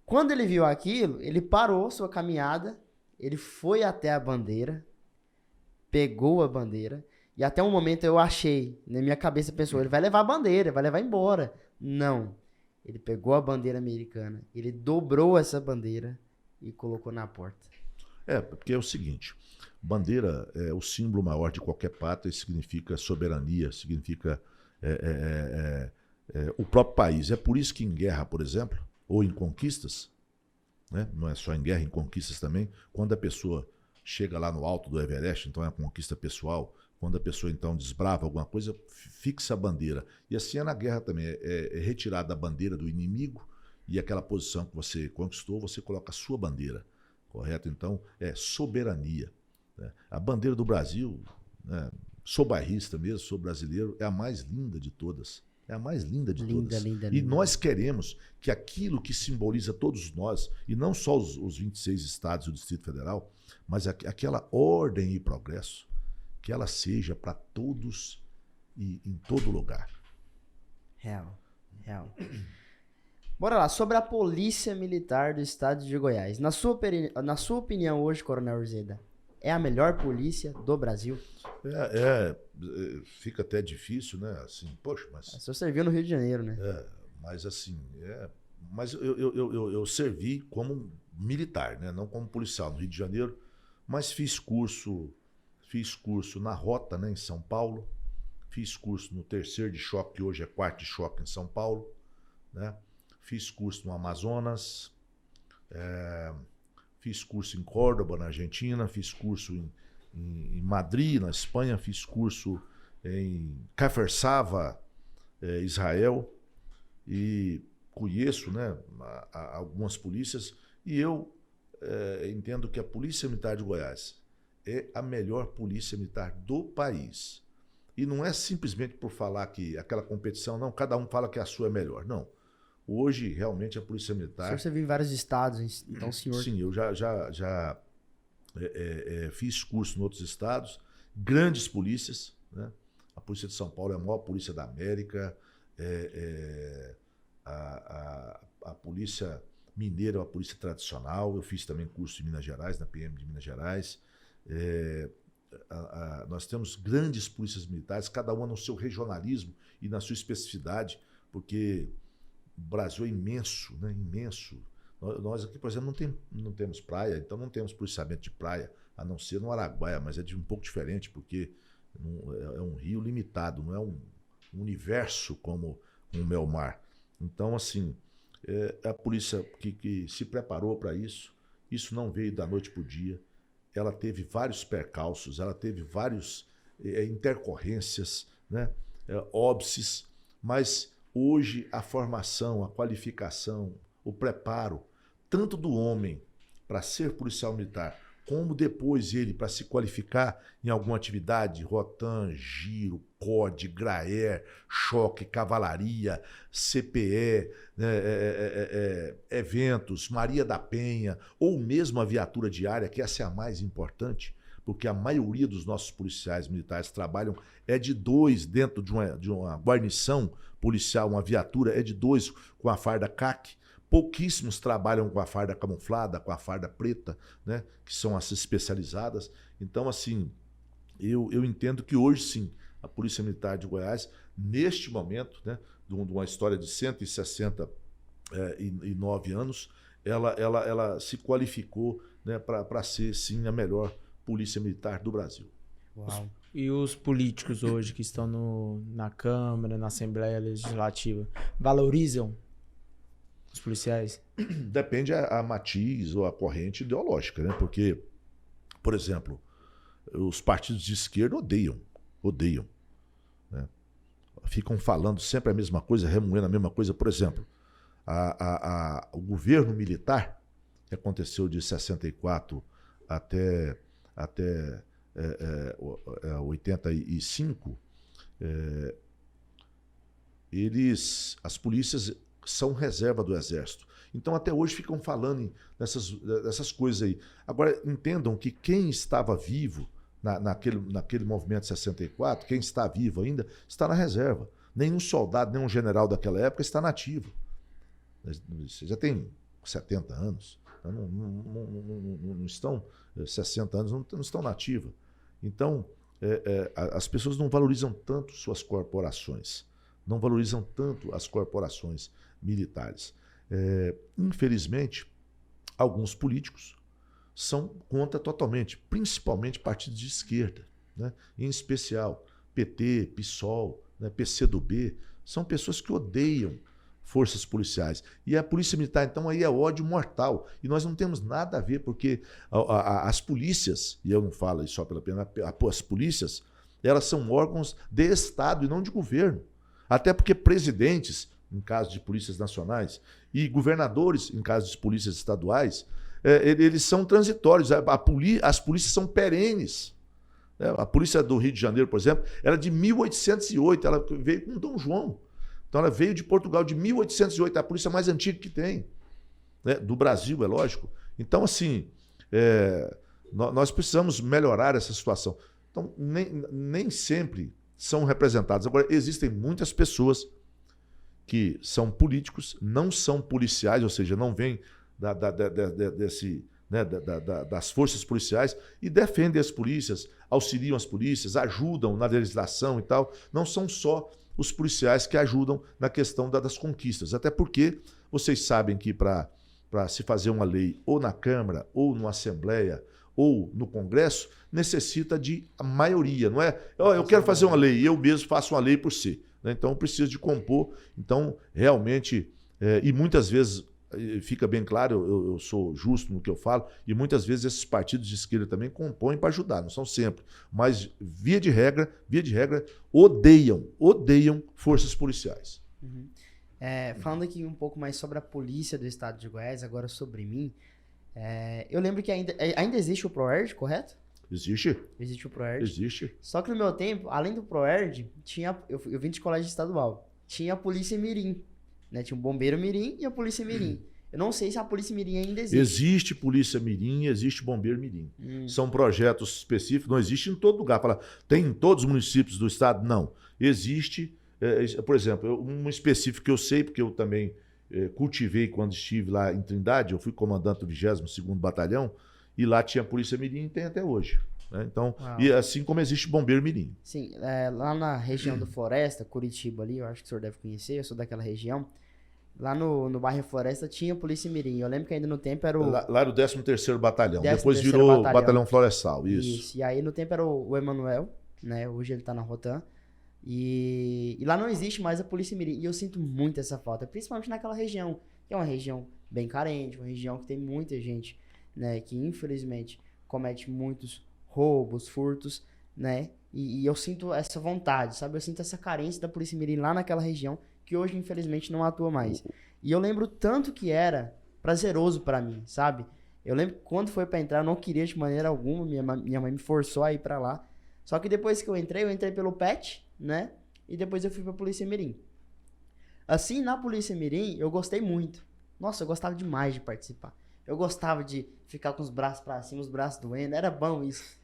A: Quando ele viu aquilo, ele parou sua caminhada, ele foi até a bandeira, pegou a bandeira, e até um momento eu achei, na minha cabeça pensou, ele vai levar a bandeira, vai levar embora. Não. Ele pegou a bandeira americana, ele dobrou essa bandeira e colocou na porta.
C: Porque é o seguinte, bandeira é o símbolo maior de qualquer pátria, significa soberania, significa o próprio país. É por isso que em guerra, por exemplo, ou em conquistas, né? Não é só em guerra, em conquistas também, quando a pessoa chega lá no alto do Everest, então é uma conquista pessoal, quando a pessoa então desbrava alguma coisa, fixa a bandeira. E assim é na guerra também, é retirada a bandeira do inimigo e aquela posição que você conquistou, você coloca a sua bandeira, correto? Então é soberania, né? A bandeira do Brasil, né? Sou bairrista mesmo, sou brasileiro, é a mais linda de todas. É a mais linda de todas.
A: Linda,
C: E
A: linda.
C: nós queremos que aquilo que simboliza todos nós, e não só os 26 estados e o Distrito Federal, mas aquela ordem e progresso, que ela seja para todos e em todo lugar.
A: Real. Bora lá, sobre a Polícia Militar do Estado de Goiás. Na sua opinião hoje, Coronel Urzeda, é a melhor polícia do Brasil?
C: Fica até difícil, né? Assim, poxa, mas...
A: O senhor serviu no Rio de Janeiro, né?
C: Mas assim, mas eu servi como militar, né? Não como policial no Rio de Janeiro, mas fiz curso na Rota, né, em São Paulo, fiz curso no 3º de choque, que hoje é 4º de choque em São Paulo, né? Fiz curso no Amazonas, fiz curso em Córdoba, na Argentina, fiz curso em Madrid, na Espanha, fiz curso em Kfar Sava, Israel, e conheço, né, algumas polícias, e eu entendo que a Polícia Militar de Goiás é a melhor polícia militar do país. E não é simplesmente por falar que aquela competição, não, cada um fala que a sua é melhor, não. Hoje, realmente, a Polícia Militar...
A: O senhor serviu em vários estados, então o senhor...
C: Sim, eu já fiz curso em outros estados, grandes polícias, né? A Polícia de São Paulo é a maior polícia da América, a Polícia Mineira é uma polícia tradicional, eu fiz também curso em Minas Gerais, na PM de Minas Gerais. Nós temos grandes polícias militares, cada uma no seu regionalismo e na sua especificidade, porque o Brasil é imenso, né? Imenso. Nós aqui, por exemplo, não temos praia, então não temos policiamento de praia, a não ser no Araguaia, mas é um pouco diferente, porque é um rio limitado, não é um universo como o Melmar. Então, assim, a polícia que se preparou para isso não veio da noite para o dia, ela teve vários percalços, ela teve várias intercorrências, né? Óbices, mas hoje a formação, a qualificação, o preparo, tanto do homem para ser policial militar, como depois ele para se qualificar em alguma atividade, Rotan, Giro, COD, GRAER, Choque, Cavalaria, CPE, eventos, Maria da Penha, ou mesmo a viatura diária, que essa é a mais importante, porque a maioria dos nossos policiais militares trabalham de 2 dentro de uma guarnição policial, uma viatura de 2 com a farda CAC. Pouquíssimos trabalham com a farda camuflada, com a farda preta, né, que são as especializadas. Então, assim, eu entendo que hoje, sim, a Polícia Militar de Goiás, neste momento, né, de uma história de 169 anos, ela se qualificou, né, para ser, sim, a melhor Polícia Militar do Brasil.
A: Uau.
B: E os políticos hoje que estão na Câmara, na Assembleia Legislativa, valorizam os policiais?
C: Depende a matiz ou a corrente ideológica, né? Porque, por exemplo, os partidos de esquerda odeiam, né? Ficam falando sempre a mesma coisa, remoendo a mesma coisa. Por exemplo, o governo militar, que aconteceu de 64 até 85, as polícias são reserva do Exército. Então, até hoje ficam falando dessas coisas aí. Agora, entendam que quem estava vivo naquele movimento de 64, quem está vivo ainda, está na reserva. Nenhum soldado, nenhum general daquela época está na ativa. Você já tem 70 anos, não estão, 60 anos, não estão na ativa. Então, as pessoas não valorizam tanto suas corporações, não valorizam tanto as corporações militares. Infelizmente, alguns políticos são contra totalmente, principalmente partidos de esquerda, né? Em especial PT, PSOL, né? PCdoB, são pessoas que odeiam forças policiais. E a Polícia Militar, então, aí é ódio mortal. E nós não temos nada a ver, porque as polícias, e eu não falo isso só pela pena, as polícias, elas são órgãos de Estado e não de governo. Até porque presidentes, em caso de polícias nacionais, e governadores, em caso de polícias estaduais, eles são transitórios. As polícias são perenes. A polícia do Rio de Janeiro, por exemplo, era de 1808, ela veio com Dom João. Então ela veio de Portugal de 1808, é a polícia mais antiga que tem, né? Do Brasil, é lógico. Então, assim, nós precisamos melhorar essa situação. Então, nem sempre são representados. Agora, existem muitas pessoas que são políticos, não são policiais, ou seja, não vêm das forças policiais e defendem as polícias, auxiliam as polícias, ajudam na legislação e tal. Não são só os policiais que ajudam na questão das conquistas. Até porque vocês sabem que para se fazer uma lei ou na Câmara, ou na Assembleia, ou no Congresso, necessita de maioria, não é? Eu quero fazer uma lei, eu mesmo faço uma lei por si. Né? Então, eu preciso de compor. Então, realmente, e muitas vezes, fica bem claro, eu sou justo no que eu falo, e muitas vezes esses partidos de esquerda também compõem para ajudar, não são sempre. Mas, via de regra, odeiam forças policiais.
A: Uhum. Falando aqui um pouco mais sobre a polícia do estado de Goiás, agora sobre mim, eu lembro que ainda existe o ProErd, correto?
C: Existe?
A: Existe o ProErd.
C: Existe.
A: Só que no meu tempo, além do ProErd, eu vim de colégio estadual, tinha a Polícia Mirim, né? Tinha o Bombeiro Mirim e a Polícia Mirim. Eu não sei se a Polícia Mirim ainda existe.
C: Existe Polícia Mirim, existe Bombeiro Mirim. São projetos específicos, não existe em todo lugar. Tem em todos os municípios do estado? Não. Existe, por exemplo, um específico que eu sei, porque eu também cultivei quando estive lá em Trindade, eu fui comandante do 22º Batalhão, e lá tinha Polícia Mirim e tem até hoje. Né? Então, e assim como existe Bombeiro Mirim.
A: Sim, lá na região do Floresta, Curitiba ali, eu acho que o senhor deve conhecer, eu sou daquela região. Lá no bairro Floresta tinha Polícia Mirim. Eu lembro que ainda no tempo era o...
C: Lá era o 13º Batalhão,
A: 13º
C: depois virou
A: Batalhão
C: Florestal, isso.
A: E aí no tempo era o Emanuel, né? Hoje ele tá na Rotan. E lá não existe mais a Polícia Mirim. E eu sinto muito essa falta, principalmente naquela região, que é uma região bem carente, uma região que tem muita gente, né? Que infelizmente comete muitos roubos, furtos, né? E eu sinto essa vontade, sabe? Eu sinto essa carência da Polícia Mirim lá naquela região, que hoje, infelizmente, não atua mais. E eu lembro tanto que era prazeroso pra mim, sabe? Eu lembro que quando foi pra entrar, eu não queria de maneira alguma, minha mãe me forçou a ir pra lá. Só que depois que eu entrei pelo PET, né? E depois eu fui pra Polícia Mirim. Assim, na Polícia Mirim, eu gostei muito. Nossa, eu gostava demais de participar. Eu gostava de ficar com os braços pra cima, os braços doendo, era bom isso.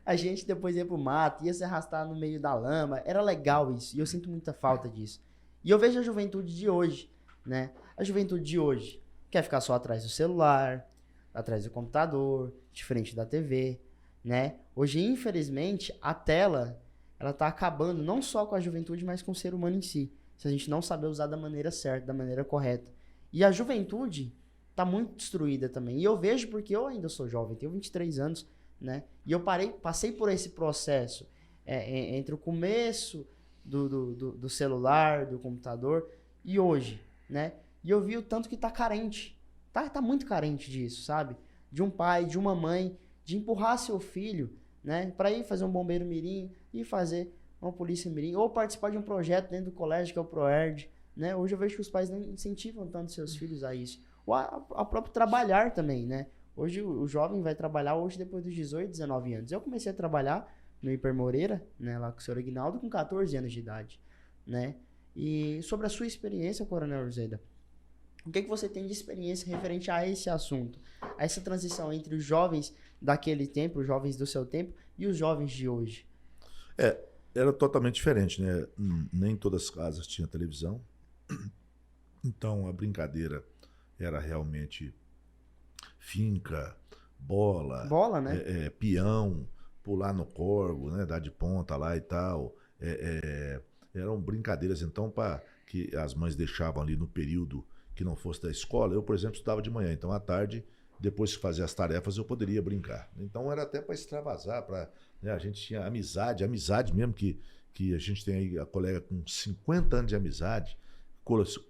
A: A gente depois ia pro mato, ia se arrastar no meio da lama, era legal isso, e eu sinto muita falta disso. E eu vejo a juventude de hoje, né? A juventude de hoje quer ficar só atrás do celular, atrás do computador, de frente da TV, né? Hoje, infelizmente, a tela, ela tá acabando não só com a juventude, mas com o ser humano em si. Se a gente não saber usar da maneira certa, da maneira correta. E a juventude tá muito destruída também. E eu vejo porque eu ainda sou jovem, tenho 23 anos, né? E eu passei por esse processo entre o começo do celular, do computador e hoje, né? E eu vi o tanto que tá carente. Tá muito carente disso, sabe? De um pai, de uma mãe, de empurrar seu filho, né? Pra ir fazer um bombeiro mirim, ir fazer uma polícia mirim, ou participar de um projeto dentro do colégio, que é o ProErd, né? Hoje eu vejo que os pais não incentivam tanto seus filhos a isso. Ou a próprio trabalhar também, né? Hoje o jovem vai trabalhar hoje depois dos 18, 19 anos. Eu comecei a trabalhar no Hiper Moreira, né, lá com o senhor Aguinaldo, com 14 anos de idade, né? E sobre a sua experiência, Coronel Urzeda, o que você tem de experiência referente a esse assunto? A essa transição entre os jovens daquele tempo, os jovens do seu tempo, e os jovens de hoje?
C: Era totalmente diferente, né? Nem todas as casas tinham televisão. Então a brincadeira era realmente finca, bola,
A: né?
C: Peão, pular no corgo, né? Dar de ponta lá e tal. Eram brincadeiras, então, que as mães deixavam ali no período que não fosse da escola. Eu, por exemplo, estudava de manhã, então à tarde, depois que fazia as tarefas, eu poderia brincar. Então era até para extravasar, né? A gente tinha amizade mesmo, que a gente tem aí a colega com 50 anos de amizade,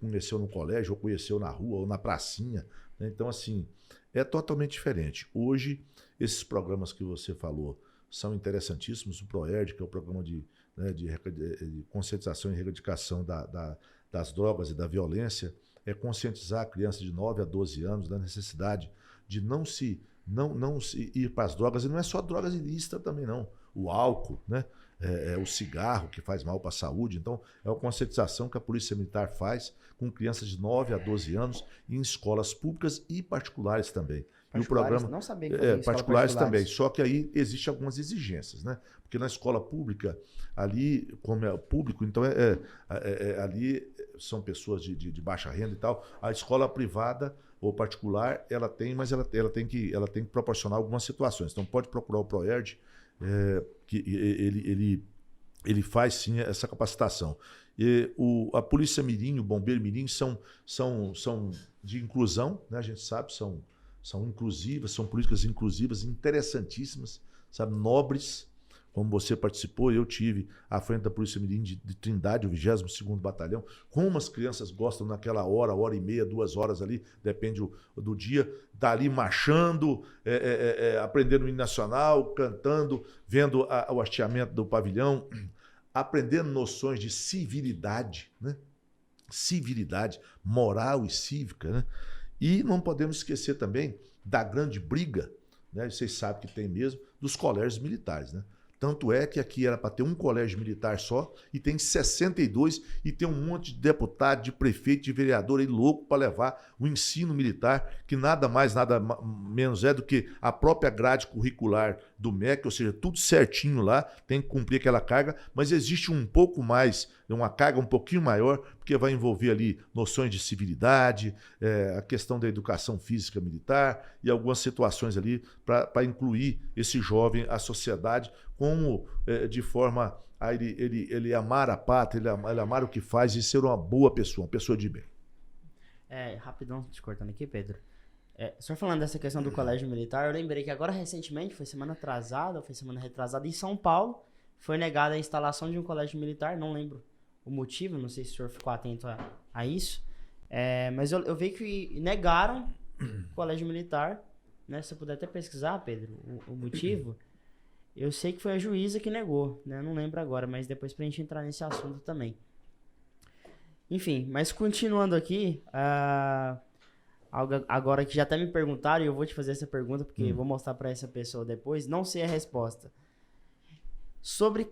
C: conheceu no colégio, ou conheceu na rua, ou na pracinha, né? Então, assim, é totalmente diferente. Hoje, esses programas que você falou são interessantíssimos. O ProErd, que é o programa de conscientização e erradicação das drogas e da violência, é conscientizar a criança de 9 a 12 anos da necessidade de não se ir para as drogas, e não é só drogas ilícitas também, não. O álcool, né? O cigarro, que faz mal para a saúde. Então, é uma conscientização que a Polícia Militar faz com crianças de 9 a 12 anos em escolas públicas e particulares também. E o programa,
A: não sabia que fazia
C: particulares também, só que aí existem algumas exigências, né? Porque na escola pública, ali, como é público, então ali são pessoas de baixa renda e tal. A escola privada ou particular, ela tem, mas ela tem que proporcionar algumas situações. Então pode procurar o PROERD, que ele faz sim essa capacitação. E a Polícia Mirim, o Bombeiro Mirim são de inclusão, né? A gente sabe, são inclusivas, são políticas inclusivas interessantíssimas, sabe, nobres, como você participou. Eu tive à frente da Polícia Mirim de Trindade, o 22º Batalhão, como as crianças gostam naquela hora e meia, 2 horas ali, depende do dia, tá ali marchando, aprendendo o hino nacional, cantando, vendo o hasteamento do pavilhão, aprendendo noções de civilidade, né? Civilidade moral e cívica, né? E não podemos esquecer também da grande briga, né? Vocês sabem que tem mesmo, dos colégios militares, né? Tanto é que aqui era para ter um colégio militar só, e tem 62, e tem um monte de deputado, de prefeito, de vereador aí louco para levar o ensino militar, que nada mais, nada menos é do que a própria grade curricular do MEC, ou seja, tudo certinho lá, tem que cumprir aquela carga, mas existe um pouco mais, uma carga um pouquinho maior, porque vai envolver ali noções de civilidade, a questão da educação física militar e algumas situações ali para incluir esse jovem à sociedade, como de forma a ele amar a pátria, ele amar o que faz e ser uma boa pessoa, uma pessoa de bem.
A: Rapidão, te cortando aqui, Pedro. Só falando dessa questão do colégio militar, eu lembrei que agora recentemente, foi semana atrasada, ou foi semana retrasada, em São Paulo, foi negada a instalação de um colégio militar, não lembro o motivo, não sei se o senhor ficou atento a isso, mas eu vi que negaram o colégio militar, né? Se você puder até pesquisar, Pedro, o motivo. Eu sei que foi a juíza que negou, né? Eu não lembro agora, mas depois pra gente entrar nesse assunto também. Enfim, mas continuando aqui, agora que já até me perguntaram, e eu vou te fazer essa pergunta, porque eu vou mostrar pra essa pessoa depois, não sei a resposta. Sobre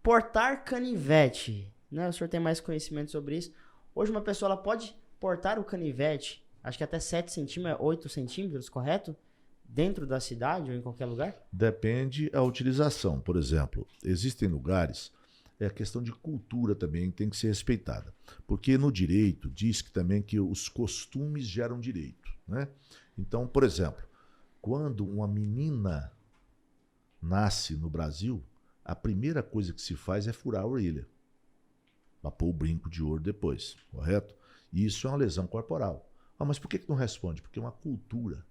A: portar canivete, né? O senhor tem mais conhecimento sobre isso. Hoje uma pessoa ela pode portar o canivete, acho que até 7 centímetros, 8 centímetros, correto? Dentro da cidade ou em qualquer lugar?
C: Depende a utilização. Por exemplo, existem lugares, a questão de cultura também tem que ser respeitada. Porque no direito diz que também que os costumes geram direito, né? Então, por exemplo, quando uma menina nasce no Brasil, a primeira coisa que se faz é furar a orelha, para pôr o brinco de ouro depois, correto? E isso é uma lesão corporal. Mas por que não responde? Porque é uma cultura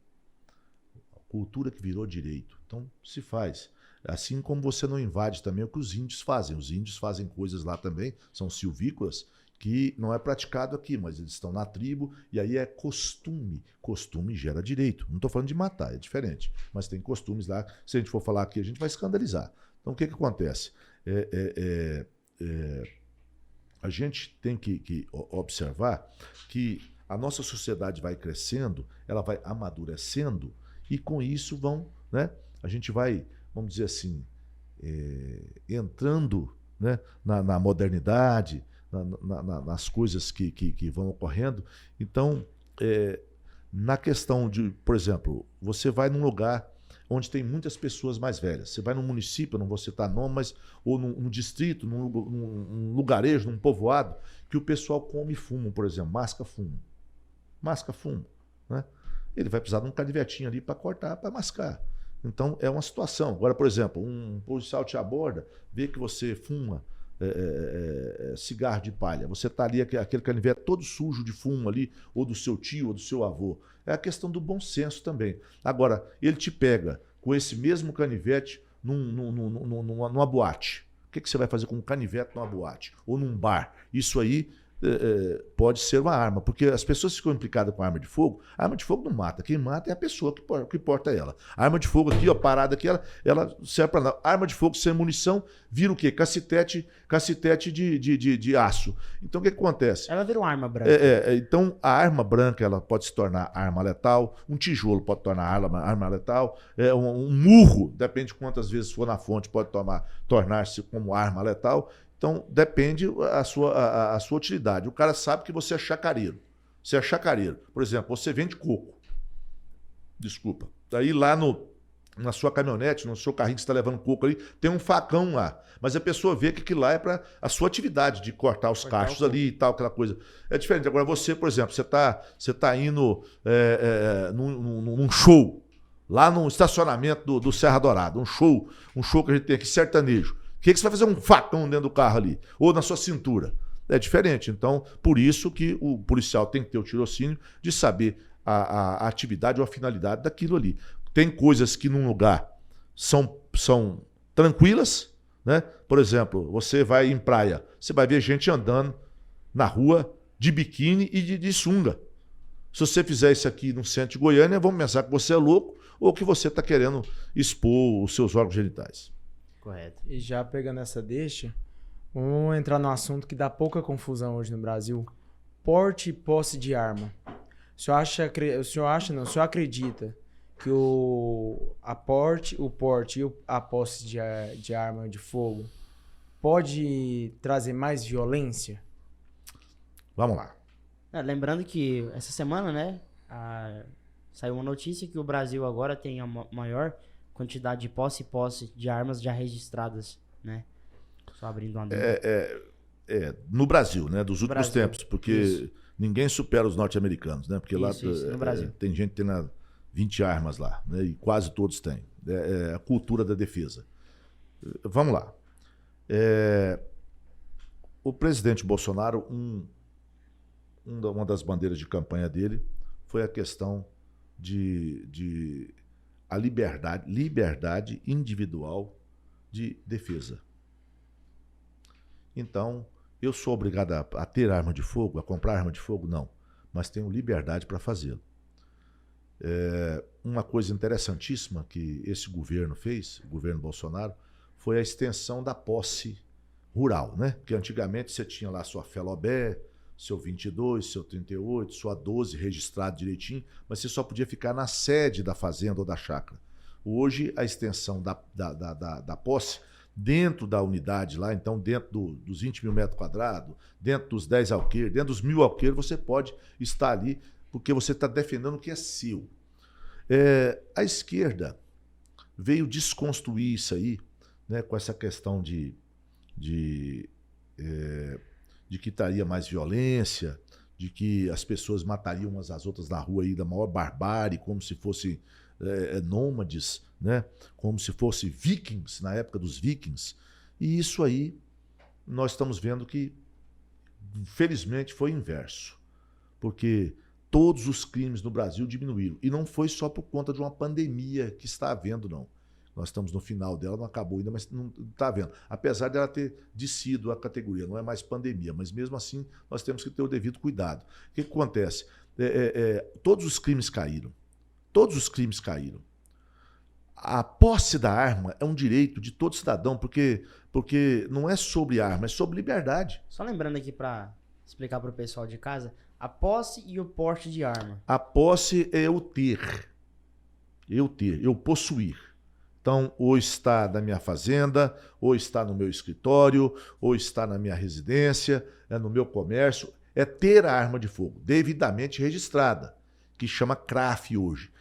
C: que virou direito. Então, se faz. Assim como você não invade também o que os índios fazem. Os índios fazem coisas lá também, são silvícolas, que não é praticado aqui, mas eles estão na tribo, e aí é costume. Costume gera direito. Não estou falando de matar, é diferente. Mas tem costumes lá, se a gente for falar aqui, a gente vai escandalizar. Então, o que acontece? A gente tem que observar que a nossa sociedade vai crescendo, ela vai amadurecendo, e com isso a gente vai, vamos dizer assim, entrando, né, na modernidade, nas coisas que vão ocorrendo. Então, na questão de, por exemplo, você vai num lugar onde tem muitas pessoas mais velhas. Você vai num município, não vou citar nome, mas, ou num distrito, num lugarejo, num povoado, que o pessoal come e fuma, por exemplo, masca fumo. Masca fumo, né? Ele vai precisar de um canivetinho ali para cortar, para mascar. Então, é uma situação. Agora, por exemplo, um policial te aborda, vê que você fuma cigarro de palha. Você está ali, aquele canivete todo sujo de fumo ali, ou do seu tio, ou do seu avô. É a questão do bom senso também. Agora, ele te pega com esse mesmo canivete numa boate. O que você vai fazer com um canivete numa boate? Ou num bar? Isso aí pode ser uma arma, porque as pessoas ficam implicadas com arma de fogo. A arma de fogo não mata, quem mata é a pessoa que porta ela. A arma de fogo aqui, ó, parada aqui, ela serve para nada. Arma de fogo sem munição vira o quê? Cacetete de aço. Então o que acontece?
A: Ela vira uma arma branca.
C: Então a arma branca ela pode se tornar arma letal, um tijolo pode tornar arma letal, um murro, depende de quantas vezes for na fonte, pode tornar-se como arma letal. Então, depende a sua utilidade. O cara sabe que você é chacareiro. Você é chacareiro. Por exemplo, você vende coco. Desculpa. Aí lá na sua caminhonete, no seu carrinho que você está levando coco ali, tem um facão lá. Mas a pessoa vê que aquilo lá é para a sua atividade de cortar os cachos ali e tal, aquela coisa. É diferente. Agora você, por exemplo, você tá indo num show, lá no estacionamento do Serra Dourada. Um show que a gente tem aqui, sertanejo. O que você vai fazer um facão dentro do carro ali? Ou na sua cintura? É diferente. Então, por isso que o policial tem que ter o tirocínio de saber a atividade ou a finalidade daquilo ali. Tem coisas que num lugar são tranquilas, né? Por exemplo, você vai em praia, você vai ver gente andando na rua de biquíni e de sunga. Se você fizer isso aqui no centro de Goiânia, vamos pensar que você é louco ou que você está querendo expor os seus órgãos genitais.
A: Correto.
B: E já pegando essa deixa, vamos entrar num assunto que dá pouca confusão hoje no Brasil. Porte e posse de arma. O senhor acredita que o porte e a posse de arma de fogo pode trazer mais violência?
C: Vamos lá.
A: Lembrando que essa semana, né, saiu uma notícia que o Brasil agora tem a maior quantidade de posse de armas já registradas, né? Só abrindo uma dúvida.
C: No Brasil, né? Dos últimos tempos, porque
A: Isso.
C: ninguém supera os norte-americanos, né? Porque lá
A: no Brasil.
C: Tem gente que tem 20 armas lá, né? E quase todos têm. É a cultura da defesa. Vamos lá. O presidente Bolsonaro, uma das bandeiras de campanha dele foi a questão de a liberdade individual de defesa. Então, eu sou obrigado a ter arma de fogo, a comprar arma de fogo? Não. Mas tenho liberdade para fazê-lo. Uma coisa interessantíssima que esse governo fez, o governo Bolsonaro, foi a extensão da posse rural, né? Porque antigamente você tinha lá sua Felobé, seu 22, seu 38, sua 12 registrado direitinho, mas você só podia ficar na sede da fazenda ou da chácara. Hoje, a extensão da posse dentro da unidade lá, então dentro dos 20 mil metros quadrados, dentro dos 10 alqueires, dentro dos 1000 alqueires, você pode estar ali porque você está defendendo o que é seu. A esquerda veio desconstruir isso aí, né, com essa questão de que estaria mais violência, de que as pessoas matariam umas às outras na rua aí da maior barbárie, como se fossem nômades, né? Como se fossem vikings, na época dos vikings. E isso aí nós estamos vendo que, felizmente, foi inverso. Porque todos os crimes no Brasil diminuíram. E não foi só por conta de uma pandemia que está havendo, não. Nós estamos no final dela, não acabou ainda, mas não está havendo. Apesar dela ter descido a categoria, não é mais pandemia, mas mesmo assim nós temos que ter o devido cuidado. O que acontece? Todos os crimes caíram. Todos os crimes caíram. A posse da arma é um direito de todo cidadão, porque não é sobre arma, é sobre liberdade.
A: Só lembrando aqui para explicar para o pessoal de casa, a posse e o porte de arma.
C: A posse é eu ter, eu possuir. Então, ou está na minha fazenda, ou está no meu escritório, ou está na minha residência, no meu comércio. É ter a arma de fogo devidamente registrada, que chama CRAF hoje,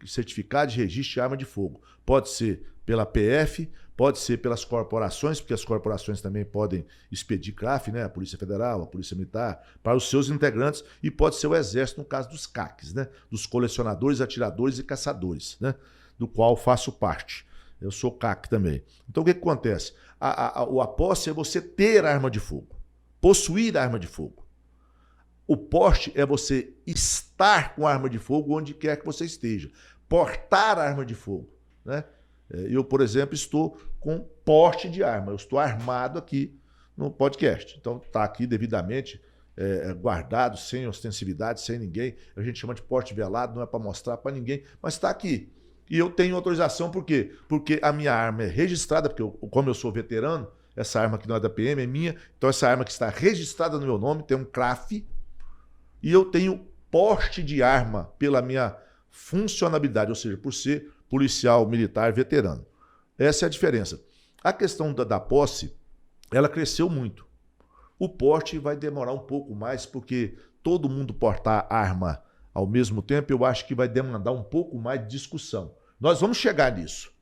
C: Certificado de Registro de Arma de Fogo. Pode ser pela PF, pode ser pelas corporações, porque as corporações também podem expedir CRAF, né? A Polícia Federal, a Polícia Militar, para os seus integrantes, e pode ser o Exército no caso dos CACs, né? Dos colecionadores, atiradores e caçadores, né? Do qual faço parte. Eu sou CAC também. Então o que acontece? A posse é você ter arma de fogo, possuir arma de fogo. O porte é você estar com arma de fogo onde quer que você esteja. Portar arma de fogo, né? Eu, por exemplo, estou com porte de arma. Eu estou armado aqui no podcast. Então está aqui devidamente guardado, sem ostensividade, sem ninguém. A gente chama de porte velado, não é para mostrar para ninguém, mas está aqui. E eu tenho autorização, por quê? Porque a minha arma é registrada, porque como eu sou veterano, essa arma que não é da PM, é minha, então essa arma que está registrada no meu nome, tem um CRAF, e eu tenho porte de arma pela minha funcionalidade, ou seja, por ser policial, militar, veterano. Essa é a diferença. A questão da posse, ela cresceu muito. O porte vai demorar um pouco mais, porque todo mundo portar arma ao mesmo tempo, eu acho que vai demandar um pouco mais de discussão. Nós vamos chegar nisso,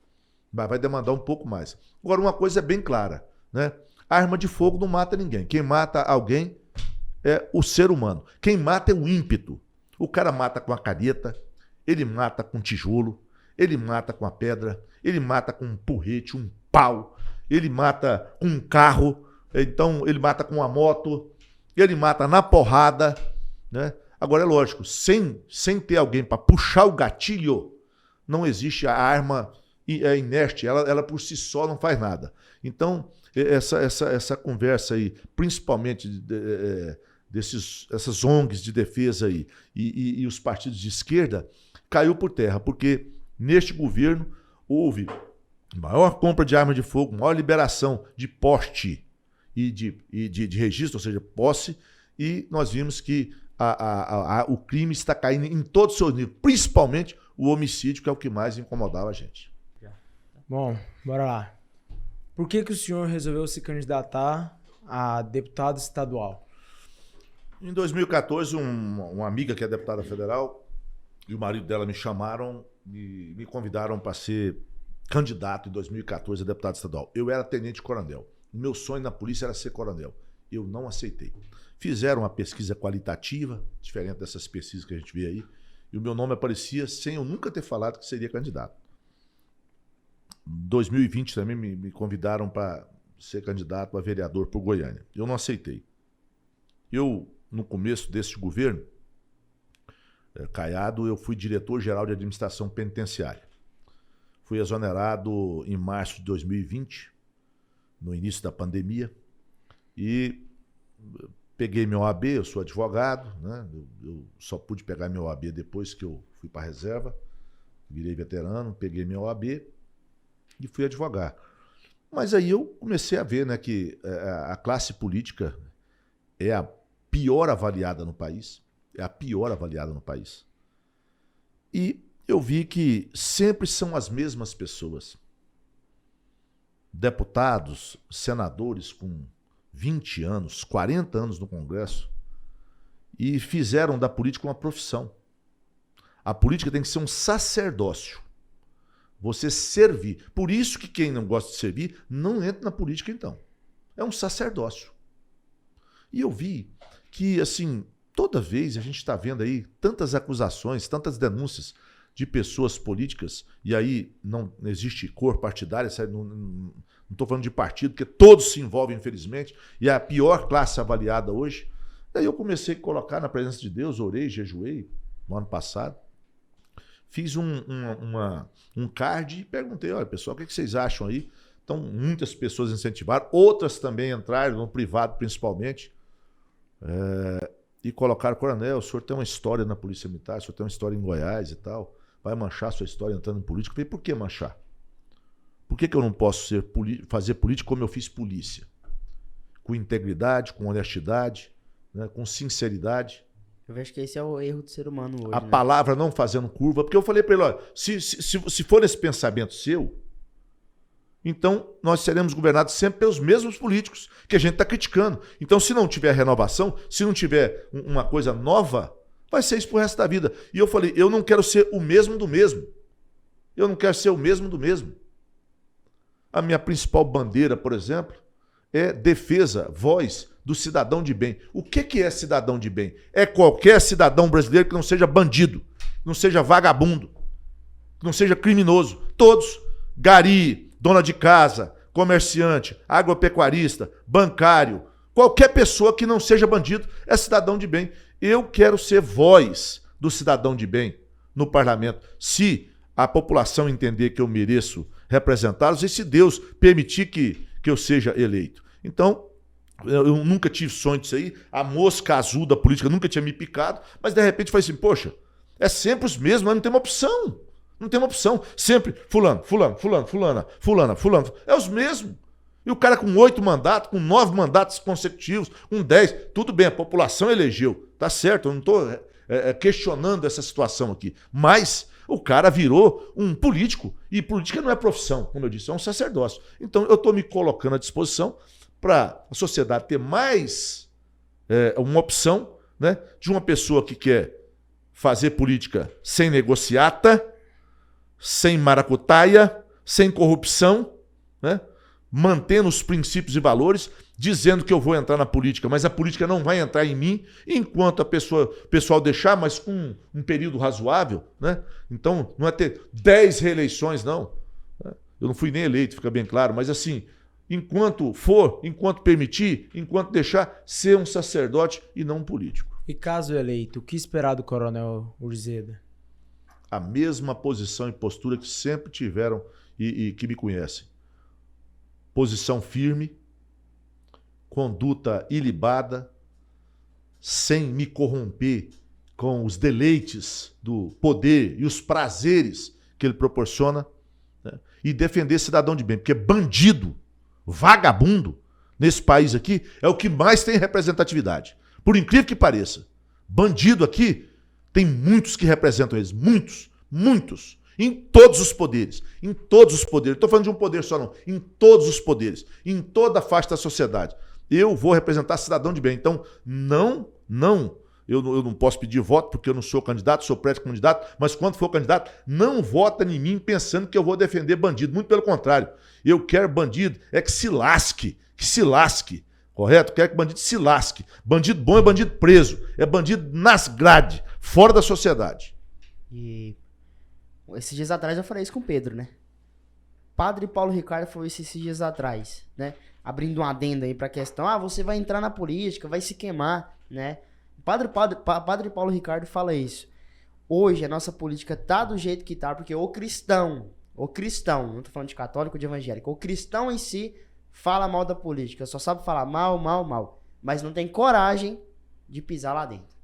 C: mas vai demandar um pouco mais. Agora, uma coisa é bem clara, né? Arma de fogo não mata ninguém. Quem mata alguém é o ser humano. Quem mata é o ímpeto. O cara mata com a caneta, ele mata com tijolo, ele mata com a pedra, ele mata com um porrete, um pau, ele mata com um carro, então ele mata com uma moto, ele mata na porrada, né? Agora é lógico, sem ter alguém para puxar o gatilho, não existe a arma inerte, ela por si só não faz nada. Então, essa conversa aí, principalmente essas ONGs de defesa aí e os partidos de esquerda, caiu por terra, porque neste governo houve maior compra de arma de fogo, maior liberação de porte e de registro, ou seja, posse, e nós vimos que o crime está caindo em todos os seus níveis, principalmente o homicídio, que é o que mais incomodava a gente.
B: Bom, bora lá. Por que o senhor resolveu se candidatar a deputado estadual?
C: Em 2014, uma amiga que é deputada federal e o marido dela me chamaram e me convidaram para ser candidato em 2014 a deputado estadual. Eu era tenente-coronel. O meu sonho na polícia era ser coronel. Eu não aceitei. Fizeram uma pesquisa qualitativa, diferente dessas pesquisas que a gente vê aí, e o meu nome aparecia sem eu nunca ter falado que seria candidato. Em 2020 também me convidaram para ser candidato a vereador por Goiânia. Eu não aceitei. Eu, no começo deste governo, Caiado, eu fui diretor-geral de administração penitenciária. Fui exonerado em março de 2020, no início da pandemia, e peguei meu OAB, eu sou advogado, né? Eu só pude pegar meu OAB depois que eu fui para a reserva, virei veterano, peguei meu OAB e fui advogar. Mas aí eu comecei a ver, né, que a classe política é a pior avaliada no país, é a pior avaliada no país. E eu vi que sempre são as mesmas pessoas. Deputados, senadores com 20 anos, 40 anos no Congresso, e fizeram da política uma profissão. A política tem que ser um sacerdócio. Você servir. Por isso que quem não gosta de servir, não entra na política, então. É um sacerdócio. E eu vi que, assim, toda vez a gente está vendo aí tantas acusações, tantas denúncias de pessoas políticas, e aí não existe cor partidária, não estou falando de partido, porque todos se envolvem, infelizmente, e é a pior classe avaliada hoje. Daí eu comecei a colocar na presença de Deus, orei, jejuei, no ano passado. Fiz um card e perguntei, olha, pessoal, o que vocês acham aí? Então, muitas pessoas incentivaram, outras também entraram, no privado principalmente, e colocaram, coronel, o senhor tem uma história na Polícia Militar, o senhor tem uma história em Goiás e tal, vai manchar a sua história entrando em política. Eu falei, por que manchar? Por que eu não posso fazer política como eu fiz polícia? Com integridade, com honestidade, né, com sinceridade.
A: Eu vejo que esse é o erro do ser humano hoje.
C: A palavra não fazendo curva, porque eu falei para ele, olha, se for esse pensamento seu, então nós seremos governados sempre pelos mesmos políticos que a gente está criticando. Então, se não tiver renovação, se não tiver uma coisa nova, vai ser isso pro resto da vida. E eu falei, eu não quero ser o mesmo do mesmo. Eu não quero ser o mesmo do mesmo. A minha principal bandeira, por exemplo, é defesa, voz do cidadão de bem. O que é cidadão de bem? É qualquer cidadão brasileiro que não seja bandido, não seja vagabundo, que não seja criminoso. Todos, gari, dona de casa, comerciante, agropecuarista, bancário, qualquer pessoa que não seja bandido é cidadão de bem. Eu quero ser voz do cidadão de bem no parlamento. Se a população entender que eu mereço representá-los e se Deus permitir que eu seja eleito. Então, Eu nunca tive sonho disso aí, a mosca azul da política nunca tinha me picado, mas de repente foi assim, poxa, é sempre os mesmos, mas não tem uma opção. Não tem uma opção. Sempre fulano, fulana. É os mesmos. E o cara com 8 mandatos, com 9 mandatos consecutivos, com 10, tudo bem, a população elegeu. Tá certo, eu não estou questionando essa situação aqui. Mas o cara virou um político. E política não é profissão, como eu disse, é um sacerdócio. Então eu estou me colocando à disposição para a sociedade ter mais uma opção, né, de uma pessoa que quer fazer política sem negociata, sem maracutaia, sem corrupção, né, mantendo os princípios e valores, dizendo que eu vou entrar na política, mas a política não vai entrar em mim enquanto o pessoal deixar, mas com um período razoável, né? Então, não é ter 10 reeleições, não. Eu não fui nem eleito, fica bem claro, mas assim, enquanto permitir, enquanto deixar, ser um sacerdote e não um político.
B: E caso eleito, o que esperar do Coronel Urzeda?
C: A mesma posição e postura que sempre tiveram e que me conhecem. Posição firme, conduta ilibada, sem me corromper com os deleites do poder e os prazeres que ele proporciona, né? E defender cidadão de bem, porque bandido, vagabundo, nesse país aqui, é o que mais tem representatividade. Por incrível que pareça, bandido aqui tem muitos que representam eles, muitos. Em todos os poderes. Em todos os poderes. Não estou falando de um poder só, não. Em todos os poderes. Em toda a faixa da sociedade. Eu vou representar cidadão de bem. Então, eu não posso pedir voto porque eu não sou candidato, sou pré-candidato, mas quando for candidato, não vota em mim pensando que eu vou defender bandido. Muito pelo contrário. Eu quero bandido que se lasque. Correto? Quero que bandido se lasque. Bandido bom é bandido preso. É bandido nas grades, fora da sociedade.
A: E esses dias atrás eu falei isso com o Pedro, né? Padre Paulo Ricardo falou isso esses dias atrás, né? Abrindo um adendo aí pra questão, você vai entrar na política, vai se queimar, né? Padre Paulo Ricardo fala isso. Hoje a nossa política tá do jeito que tá, porque o cristão, não tô falando de católico ou de evangélico, o cristão em si fala mal da política, só sabe falar mal, mas não tem coragem de pisar lá dentro.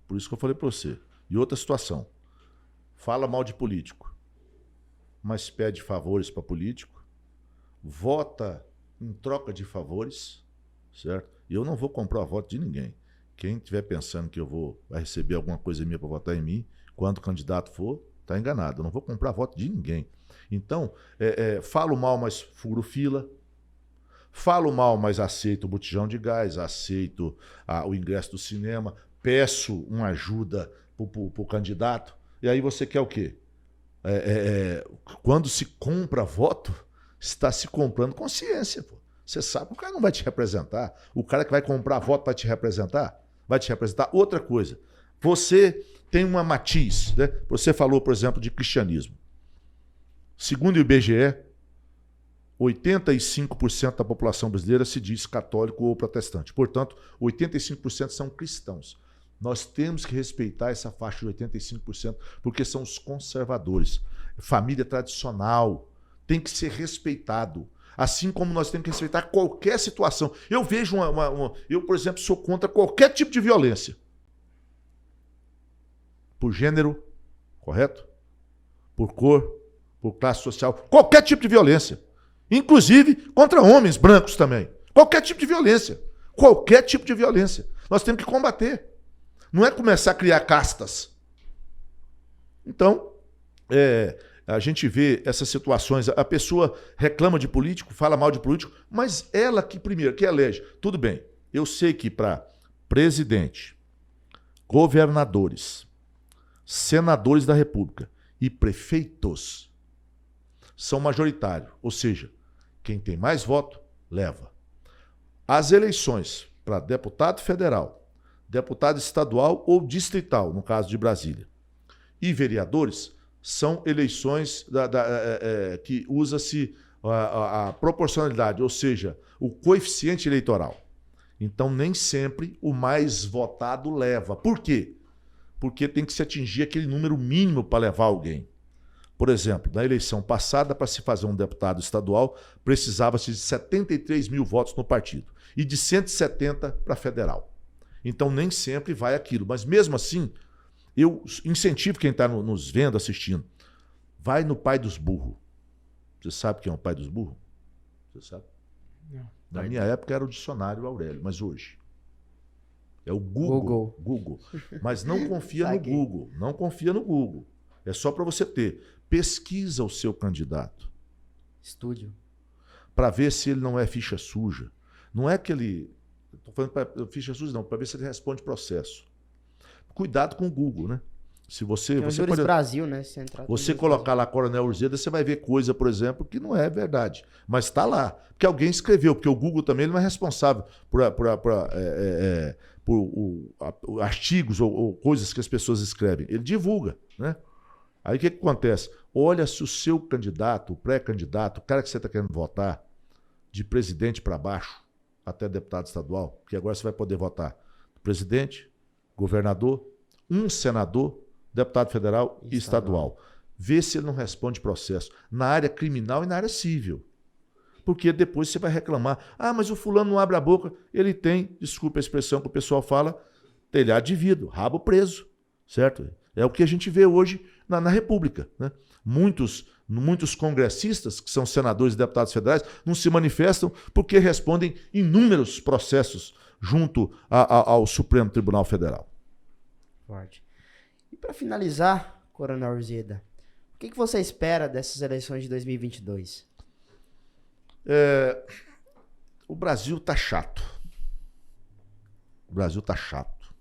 C: Por isso que eu falei pra você. E outra situação. Fala mal de político, mas pede favores para político, vota em troca de favores, certo? E eu não vou comprar o voto de ninguém. Quem estiver pensando que vai receber alguma coisa minha para votar em mim, quando o candidato for, está enganado. Eu não vou comprar voto de ninguém. Então, falo mal, mas furo fila. Falo mal, mas aceito o botijão de gás, aceito o ingresso do cinema, peço uma ajuda para o candidato. E aí você quer o quê? Quando se compra voto, está se comprando consciência. Pô. Você sabe que o cara não vai te representar. O cara que vai comprar voto vai te representar? Vai te representar. Outra coisa, você tem uma matiz. Né? Você falou, por exemplo, de cristianismo. Segundo o IBGE, 85% da população brasileira se diz católico ou protestante. Portanto, 85% são cristãos. Nós temos que respeitar essa faixa de 85%, porque são os conservadores. Família tradicional tem que ser respeitado. Assim como nós temos que respeitar qualquer situação. Eu vejo eu, por exemplo, sou contra qualquer tipo de violência. Por gênero, correto? Por cor, por classe social. Qualquer tipo de violência. Inclusive contra homens brancos também. Qualquer tipo de violência. Qualquer tipo de violência. Nós temos que combater. Não é começar a criar castas. Então, a gente vê essas situações, a pessoa reclama de político, fala mal de político, mas ela que primeiro, que elege. Tudo bem, eu sei que para presidente, governadores, senadores da República e prefeitos são majoritários, ou seja, quem tem mais voto, leva. As eleições para deputado federal, deputado estadual ou distrital, no caso de Brasília, e vereadores, são eleições que usa-se a proporcionalidade, ou seja, o coeficiente eleitoral. Então, nem sempre o mais votado leva. Por quê? Porque tem que se atingir aquele número mínimo para levar alguém. Por exemplo, na eleição passada, para se fazer um deputado estadual, precisava-se de 73 mil votos no partido e de 170 para federal. Então, nem sempre vai aquilo. Mas, mesmo assim, eu incentivo quem está nos vendo, assistindo, vai no pai dos burros. Você sabe quem é o pai dos burros? Você sabe?
B: Não.
C: Na minha época era o dicionário Aurélio, mas hoje é o Google. Google. Mas não confia no Google. Não confia no Google. É só para você ter. Pesquisa o seu candidato.
A: Estúdio.
C: Para ver se ele não é ficha suja. Não é que ele... Estou falando para ficha suja, não. Para ver se ele responde processo. Cuidado com o Google, né? Se você...
A: Tem o
C: você
A: Juris
C: pode...
A: Brasil, né? Se entrar,
C: Você colocar lá Coronel Urzeda, você vai ver coisa, por exemplo, que não é verdade. Mas está lá. Porque alguém escreveu. Porque o Google também ele não é responsável por artigos ou coisas que as pessoas escrevem. Ele divulga, né? Aí o que acontece? Olha se o seu candidato, o pré-candidato, o cara que você está querendo votar, de presidente para baixo, até deputado estadual, que agora você vai poder votar presidente, governador, um senador, deputado federal e estadual. Vê se ele não responde processo na área criminal e na área civil. Porque depois você vai reclamar. Ah, mas o fulano não abre a boca. Ele tem, desculpa a expressão que o pessoal fala, telhado de vidro, rabo preso. Certo? É o que a gente vê hoje na República, né? Muitos congressistas, que são senadores e deputados federais, não se manifestam porque respondem inúmeros processos junto ao Supremo Tribunal Federal.
A: Forte. E para finalizar, Coronel Urzeda, o que você espera dessas eleições de 2022?
C: O Brasil está chato. O Brasil está chato.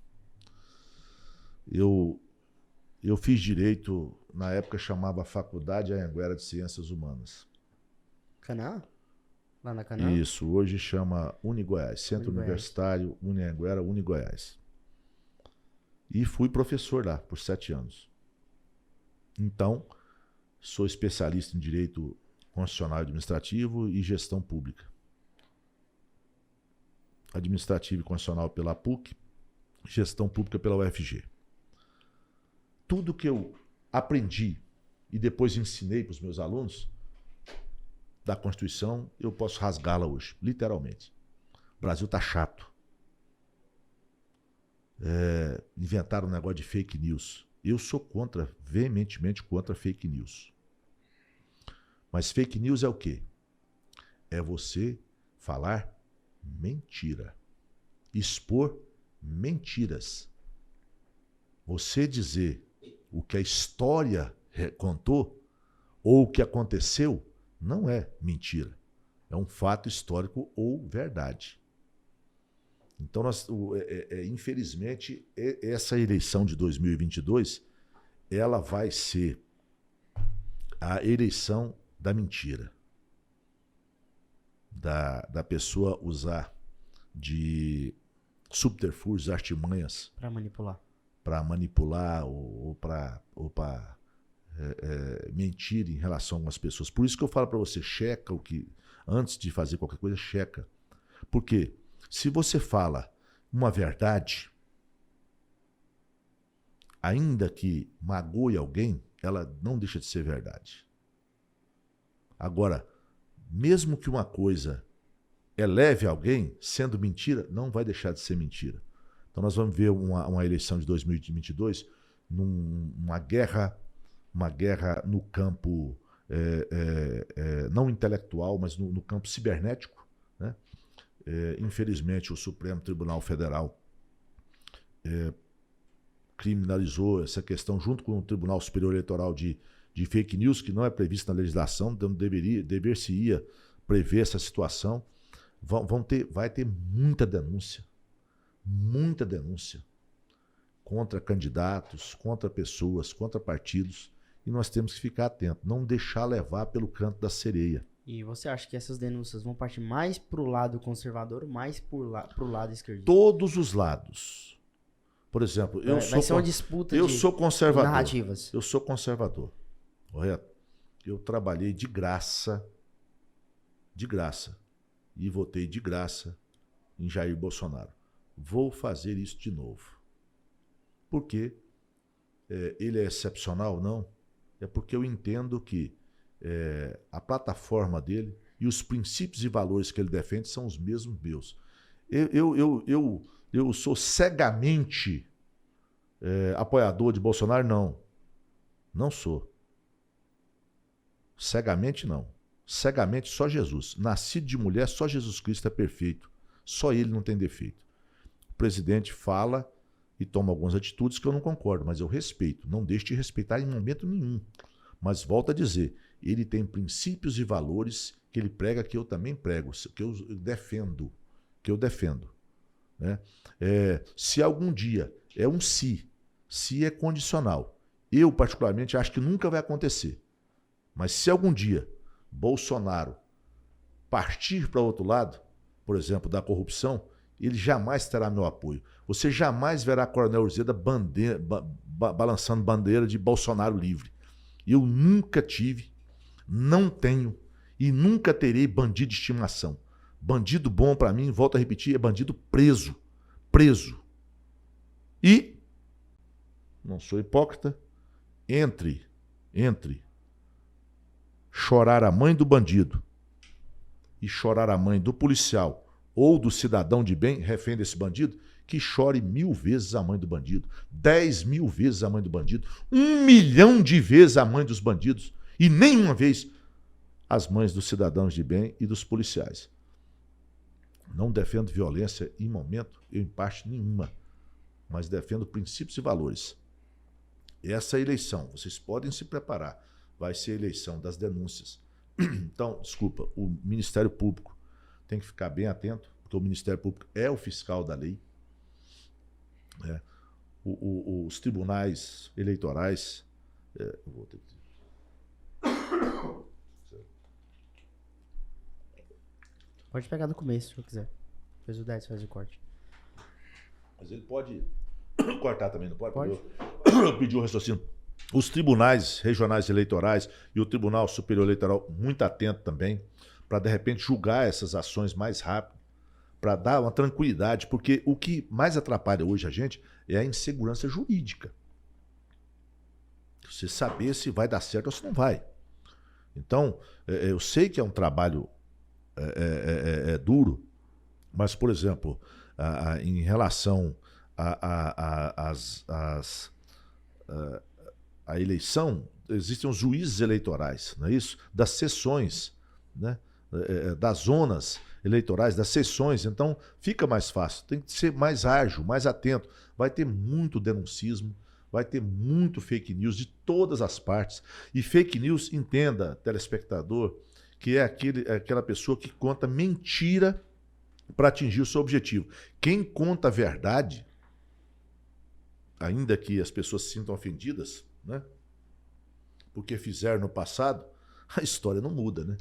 C: Eu fiz direito, na época chamava Faculdade Anhanguera de Ciências Humanas.
A: Canaã? Lá na Canaã?
C: Isso, hoje chama Unigoiás, Centro Universitário Anhanguera Unigoiás. E fui professor lá por 7 anos. Então, sou especialista em Direito Constitucional e Administrativo e Gestão Pública. Administrativo e Constitucional pela PUC, Gestão Pública pela UFG. Tudo que eu aprendi e depois ensinei para os meus alunos da Constituição, eu posso rasgá-la hoje, literalmente. O Brasil está chato. Inventaram um negócio de fake news. Eu sou veementemente contra fake news. Mas fake news é o quê? É você falar mentira. Expor mentiras. Você dizer o que a história contou ou o que aconteceu não é mentira. É um fato histórico ou verdade. Então, infelizmente, essa eleição de 2022, ela vai ser a eleição da mentira. Da pessoa usar de subterfúgios, artimanhas para manipular ou para mentir em relação a algumas pessoas. Por isso que eu falo para você, checa o que antes de fazer qualquer coisa, checa. Porque se você fala uma verdade, ainda que magoe alguém, ela não deixa de ser verdade. Agora, mesmo que uma coisa eleve alguém, sendo mentira, não vai deixar de ser mentira. Então nós vamos ver uma eleição de 2022 uma guerra no campo não intelectual, mas no campo cibernético, né? Infelizmente o Supremo Tribunal Federal criminalizou essa questão junto com o Tribunal Superior Eleitoral de fake news, que não é previsto na legislação, então dever-se-ia prever essa situação. Vai ter muita denúncia contra candidatos, contra pessoas, contra partidos, e nós temos que ficar atentos, não deixar levar pelo canto da sereia.
A: E você acha que essas denúncias vão partir mais para o lado conservador ou mais para o lado esquerdista?
C: Todos os lados. Por exemplo,
A: vai ser uma disputa de
C: sou conservador.
A: narrativas.
C: Eu sou conservador, correto? Eu trabalhei de graça, e votei de graça em Jair Bolsonaro. Vou fazer isso de novo. Por quê? Ele é excepcional? Não. é porque eu entendo que a plataforma dele e os princípios e valores que ele defende são os mesmos meus. Eu sou cegamente apoiador de Bolsonaro? Não. Não sou. Cegamente, não. Cegamente, só Jesus. Nascido de mulher, só Jesus Cristo é perfeito. Só ele não tem defeito. O presidente fala e toma algumas atitudes que eu não concordo, mas eu respeito. Não deixo de respeitar em momento nenhum. Mas volto a dizer, ele tem princípios e valores que ele prega que eu também prego, que eu defendo. Né? Se algum dia é um se é condicional. Eu, particularmente, acho que nunca vai acontecer. Mas se algum dia Bolsonaro partir para o outro lado, por exemplo, da corrupção, ele jamais terá meu apoio. Você jamais verá Coronel Urzeda balançando bandeira de Bolsonaro livre. Eu nunca tive, não tenho e nunca terei bandido de estimação. Bandido bom para mim, volto a repetir, é bandido preso. Preso. E, não sou hipócrita, entre chorar a mãe do bandido e chorar a mãe do policial ou do cidadão de bem, refém desse bandido, que chore 1000 vezes a mãe do bandido, 10.000 vezes a mãe do bandido, 1 milhão de vezes a mãe dos bandidos e nenhuma vez as mães dos cidadãos de bem e dos policiais. Não defendo violência em momento, em parte nenhuma, mas defendo princípios e valores. Essa eleição, vocês podem se preparar, vai ser a eleição das denúncias. Então, desculpa, o Ministério Público tem que ficar bem atento, porque o Ministério Público é o fiscal da lei. Os tribunais eleitorais... eu vou ter que...
A: Pode pegar do começo, se eu quiser. Depois o 10 faz o corte.
C: Mas ele pode cortar também, não pode?
A: Pode.
C: Eu pedi um raciocínio. Os tribunais regionais eleitorais e o Tribunal Superior Eleitoral muito atento também, para de repente julgar essas ações mais rápido, para dar uma tranquilidade, porque o que mais atrapalha hoje a gente é a insegurança jurídica. Você saber se vai dar certo ou se não vai. Então, eu sei que é um trabalho duro, mas, por exemplo, em relação à eleição, existem os juízes eleitorais, não é isso? Das sessões, né? Das zonas eleitorais, das sessões. Então, fica mais fácil. Tem que ser mais ágil, mais atento. Vai ter muito denuncismo, vai ter muito fake news de todas as partes. E fake news, entenda, telespectador, que é aquela pessoa que conta mentira para atingir o seu objetivo. Quem conta a verdade, ainda que as pessoas se sintam ofendidas, né? Porque fizeram no passado, a história não muda, né?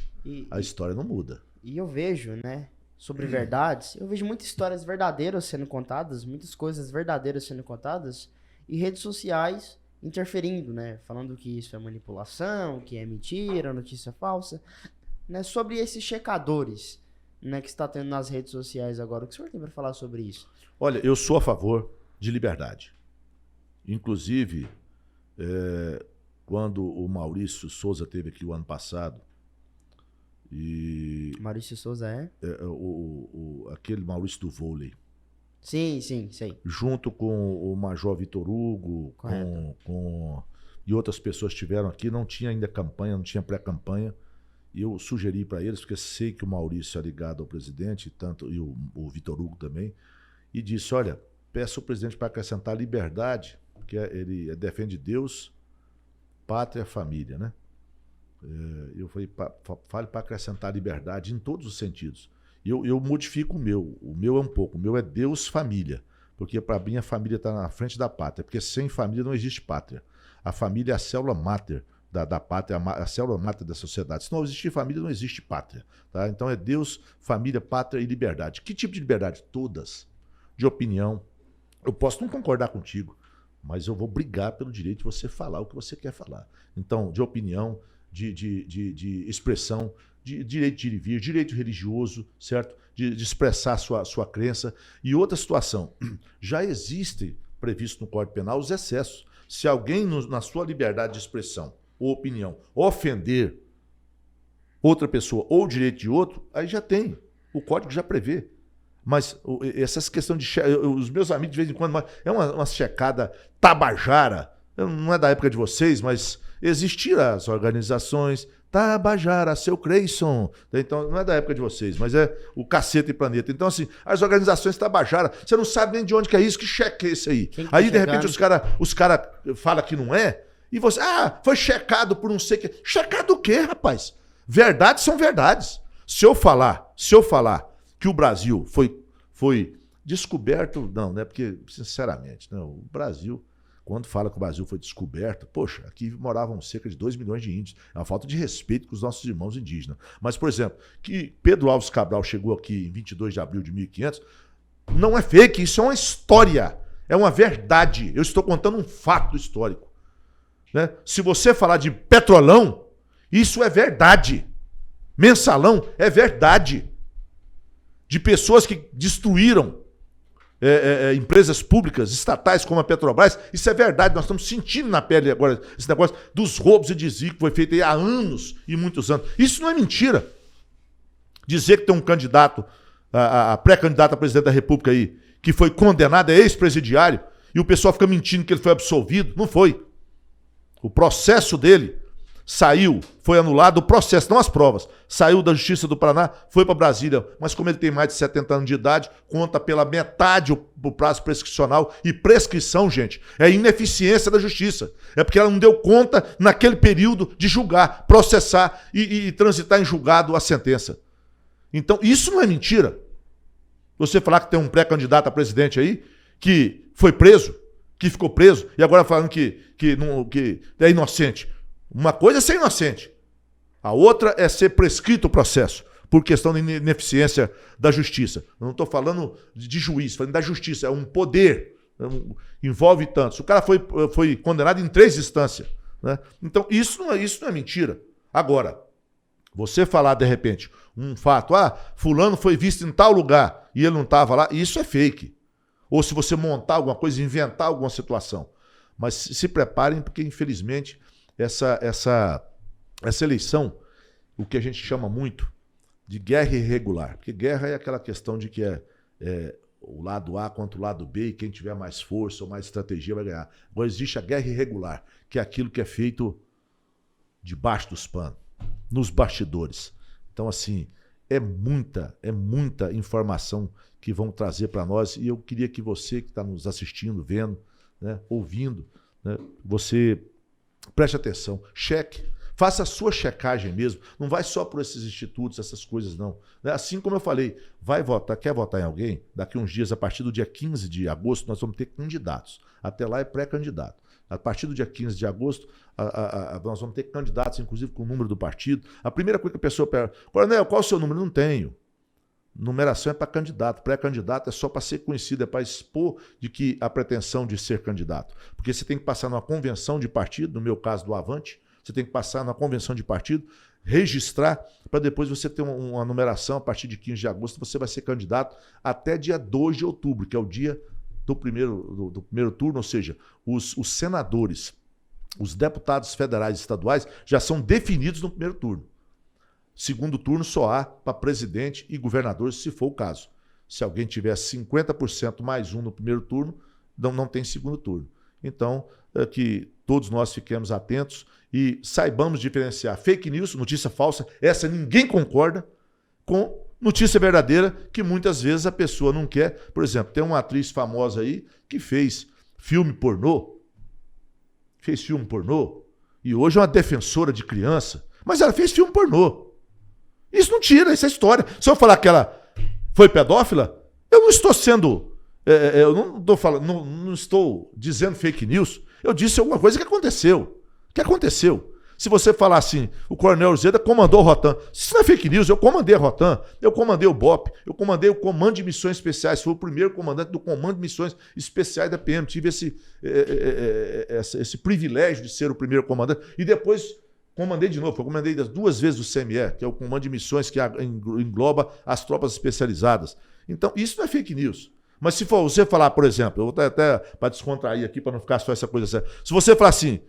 C: A história não muda.
A: E eu vejo, né, sobre verdades, eu vejo muitas histórias verdadeiras sendo contadas, muitas coisas verdadeiras sendo contadas, e redes sociais interferindo, né? Falando que isso é manipulação, que é mentira, notícia falsa, né? Sobre esses checadores, né, que está tendo nas redes sociais agora. O que o senhor tem para falar sobre isso?
C: Olha, eu sou a favor de liberdade. Inclusive, quando o Maurício Souza esteve aqui o ano passado, e
A: Maurício Souza
C: aquele Maurício do vôlei.
A: Sim, sei.
C: Junto com o Major Vitor Hugo, e outras pessoas estiveram aqui, não tinha ainda campanha, não tinha pré-campanha. E eu sugeri para eles, porque sei que o Maurício é ligado ao presidente, e o Vitor Hugo também, e disse, olha, peço ao presidente para acrescentar liberdade, porque ele defende Deus, pátria, família, né? Eu falei, fale para acrescentar liberdade em todos os sentidos. Eu modifico o meu é um pouco, o meu é Deus, família, porque para mim a família está na frente da pátria, porque sem família não existe pátria. A família é a célula máter da pátria, a célula máter da sociedade. Se não existir família, não existe pátria. Tá? Então é Deus, família, pátria e liberdade. Que tipo de liberdade? Todas. De opinião. Eu posso não concordar contigo, mas eu vou brigar pelo direito de você falar o que você quer falar. Então, de opinião, de expressão, de direito de ir e vir, direito religioso, certo? De expressar a sua crença. E outra situação, já existe previsto no Código Penal os excessos. Se alguém, na sua liberdade de expressão, ou opinião, ofender outra pessoa ou o direito de outro, aí já tem. O código já prevê. Mas essas questões de... Os meus amigos, de vez em quando, é uma checada tabajara. Não é da época de vocês, mas existiram as organizações Tabajara, seu Creyson. Então, não é da época de vocês, mas é o Caceta e Planeta. Então, assim, as organizações Tabajara, você não sabe nem de onde que é isso, que cheque é esse aí. Aí, de repente, os cara falam que não é, e você, foi checado por não sei o que. Checado o quê, rapaz? Verdades são verdades. Se eu falar que o Brasil foi descoberto, não, né? Porque, sinceramente, não, o Brasil... Quando fala que o Brasil foi descoberto, poxa, aqui moravam cerca de 2 milhões de índios. É uma falta de respeito com os nossos irmãos indígenas. Mas, por exemplo, que Pedro Álvares Cabral chegou aqui em 22 de abril de 1500, não é fake, isso é uma história. É uma verdade. Eu estou contando um fato histórico. Né? Se você falar de Petrolão, isso é verdade. Mensalão é verdade. De pessoas que destruíram empresas públicas, estatais como a Petrobras, isso é verdade, nós estamos sentindo na pele agora esse negócio dos roubos e desvio que foi feito aí há anos e muitos anos. Isso não é mentira. Dizer que tem um candidato, a pré-candidato a presidente da República aí, que foi condenado, é ex-presidiário, e o pessoal fica mentindo que ele foi absolvido, não foi. O processo dele saiu, foi anulado o processo, não as provas. Saiu da Justiça do Paraná, foi para Brasília, mas como ele tem mais de 70 anos de idade, conta pela metade o prazo prescricional. E prescrição, gente, é ineficiência da Justiça. É porque ela não deu conta naquele período de julgar, processar e transitar em julgado a sentença. Então, isso não é mentira. Você falar que tem um pré-candidato a presidente aí, que foi preso, que ficou preso, e agora falando que é inocente. Uma coisa é ser inocente, a outra é ser prescrito o processo, por questão de ineficiência da justiça. Eu não estou falando de juiz, falando da justiça, é um poder, envolve tantos. O cara foi condenado em 3 instâncias. Né? Então, isso não é mentira. Agora, você falar de repente um fato, fulano foi visto em tal lugar e ele não estava lá, isso é fake. Ou se você montar alguma coisa, inventar alguma situação. Mas se preparem, porque infelizmente essa eleição, o que a gente chama muito de guerra irregular. Porque guerra é aquela questão de que é o lado A contra o lado B, e quem tiver mais força ou mais estratégia vai ganhar. Agora existe a guerra irregular, que é aquilo que é feito debaixo dos panos, nos bastidores. Então, assim, é muita informação que vão trazer para nós, e eu queria que você que está nos assistindo, vendo, né, ouvindo, né, você preste atenção, cheque, faça a sua checagem mesmo, não vai só por esses institutos, essas coisas não. Assim como eu falei, vai votar, quer votar em alguém? Daqui uns dias, a partir do dia 15 de agosto, nós vamos ter candidatos. Até lá é pré-candidato. A partir do dia 15 de agosto, nós vamos ter candidatos, inclusive com o número do partido. A primeira coisa que a pessoa pergunta, Coronel, qual é o seu número? Não tenho. Numeração é para candidato, pré-candidato é só para ser conhecido, é para expor de que a pretensão de ser candidato. Porque você tem que passar numa convenção de partido, no meu caso do Avante, você tem que passar numa convenção de partido, registrar, para depois você ter uma numeração, a partir de 15 de agosto você vai ser candidato até dia 2 de outubro, que é o dia do primeiro turno, ou seja, os senadores, os deputados federais e estaduais já são definidos no primeiro turno. Segundo turno só há para presidente e governador, se for o caso. Se alguém tiver 50% mais um no primeiro turno, não tem segundo turno. Então, que todos nós fiquemos atentos e saibamos diferenciar fake news, notícia falsa, essa ninguém concorda, com notícia verdadeira, que muitas vezes a pessoa não quer. Por exemplo, tem uma atriz famosa aí que fez filme pornô, e hoje é uma defensora de criança, mas ela fez filme pornô. Isso não tira, isso é história. Se eu falar que ela foi pedófila, eu não estou sendo... eu não estou falando, não estou dizendo fake news. Eu disse alguma coisa que aconteceu. Que aconteceu. Se você falar assim, o Coronel Urzeda comandou o Rotan. Isso não é fake news, eu comandei a Rotan, eu comandei o BOP, eu comandei o Comando de Missões Especiais, fui o primeiro comandante do Comando de Missões Especiais da PM. Tive esse privilégio de ser o primeiro comandante. E depois... comandei de novo, eu comandei 2 vezes o CME, que é o Comando de Missões que engloba as tropas especializadas. Então, isso não é fake news. Mas se for você falar, por exemplo, eu vou até para descontrair aqui, para não ficar só essa coisa séria. Se você falar assim,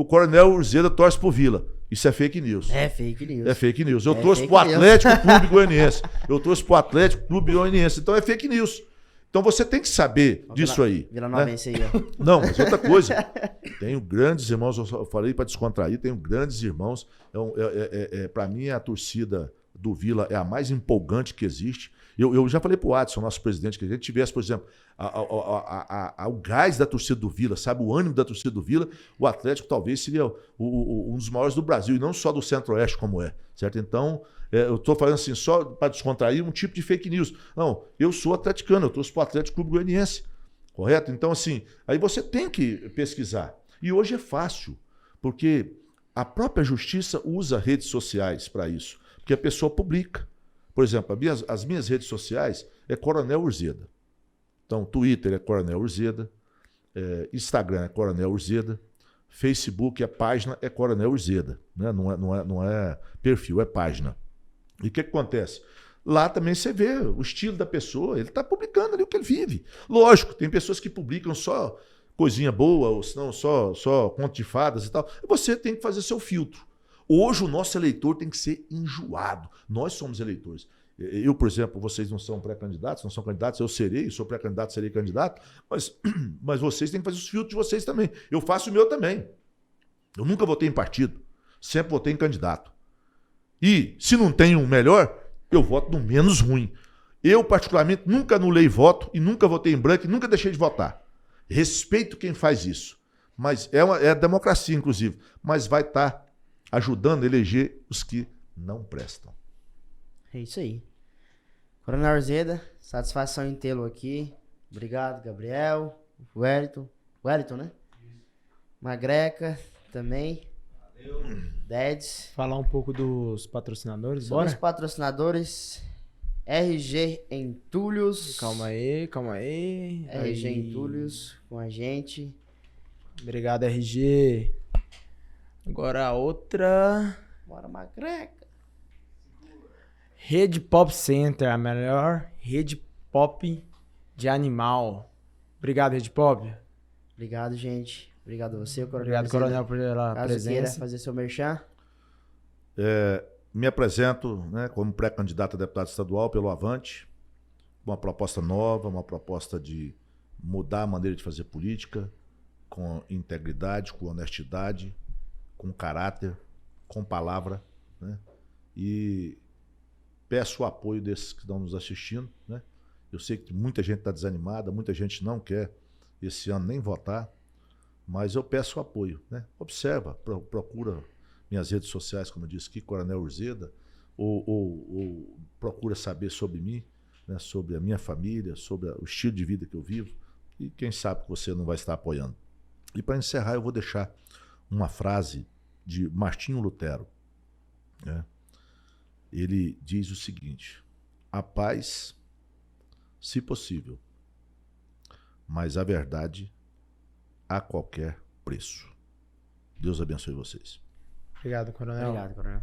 C: o Coronel Urzeda torce pro Vila. Isso é fake news.
A: É fake news.
C: É fake news. Eu
A: É
C: torço
A: fake
C: pro
A: news.
C: Atlético Clube Goianiense. Eu torço pro Atlético Clube Goianiense. Então é fake news. Então você tem que saber disso aí.
A: Vila
C: né?
A: Novense aí, ó.
C: Não, mas outra coisa. Tenho grandes irmãos, eu falei para descontrair, tenho grandes irmãos. Para mim, a torcida do Vila é a mais empolgante que existe. Eu já falei pro Adson, nosso presidente, que a gente tivesse, por exemplo, o gás da torcida do Vila, sabe? O ânimo da torcida do Vila, o Atlético talvez seria um dos maiores do Brasil, e não só do Centro-Oeste como é, certo? Então, eu estou falando assim, só para descontrair um tipo de fake news. Não, eu sou atleticano, eu torço pro Atlético Clube Goianiense, correto? Então, assim, aí você tem que pesquisar. E hoje é fácil, porque a própria justiça usa redes sociais para isso, porque a pessoa publica. Por exemplo, as minhas redes sociais é Coronel Urzeda. Então, Twitter é Coronel Urzeda, Instagram é Coronel Urzeda, Facebook, a página é Coronel Urzeda. Né? Não é perfil, é página. E o que acontece? Lá também você vê o estilo da pessoa, ele está publicando ali o que ele vive. Lógico, tem pessoas que publicam só coisinha boa, ou senão só conto de fadas e tal. Você tem que fazer seu filtro. Hoje o nosso eleitor tem que ser enjoado. Nós somos eleitores. Eu, por exemplo, vocês não são pré-candidatos, não são candidatos, eu sou pré-candidato, serei candidato, mas vocês têm que fazer os filtros de vocês também. Eu faço o meu também. Eu nunca votei em partido, sempre votei em candidato. E se não tem um melhor, eu voto no menos ruim. Eu, particularmente, nunca anulei voto e nunca votei em branco e nunca deixei de votar. Respeito quem faz isso. Mas é democracia, inclusive. Mas vai estar ajudando a eleger os que não prestam.
A: É isso aí. Coronel Urzeda, satisfação em tê-lo aqui. Obrigado, Gabriel, Wellington, né? Magreca também. Valeu. Dedes.
B: Falar um pouco dos patrocinadores,
A: Sobre os
B: bora?
A: patrocinadores, RG Entulhos.
B: Calma aí.
A: RG
B: Aí.
A: Entulhos com a gente.
B: Obrigado, RG. Agora a outra.
A: Bora, Magreca.
B: Rede Pop Center, a melhor rede pop de animal. Obrigado, Rede Pop.
A: Obrigado, gente. Obrigado a você, Coronel.
B: Obrigado,
A: Urzeda.
B: Coronel, pela
A: Caso queira
B: presença.
A: fazer seu merchan.
C: Me apresento, né, como pré-candidato a deputado estadual pelo Avante, uma proposta nova, uma proposta de mudar a maneira de fazer política, com integridade, com honestidade, com caráter, com palavra, né? E peço o apoio desses que estão nos assistindo, né? Eu sei que muita gente está desanimada, muita gente não quer esse ano nem votar, mas eu peço o apoio, né? Observa, procura minhas redes sociais, como eu disse aqui, Coronel Urzeda, ou procura saber sobre mim, né? Sobre a minha família, sobre o estilo de vida que eu vivo, e quem sabe que você não vai estar apoiando. E para encerrar, eu vou deixar uma frase de Martinho Lutero, né? Ele diz o seguinte: a paz, se possível, mas a verdade a qualquer preço. Deus abençoe vocês.
B: Obrigado, Coronel.
A: Obrigado, Coronel.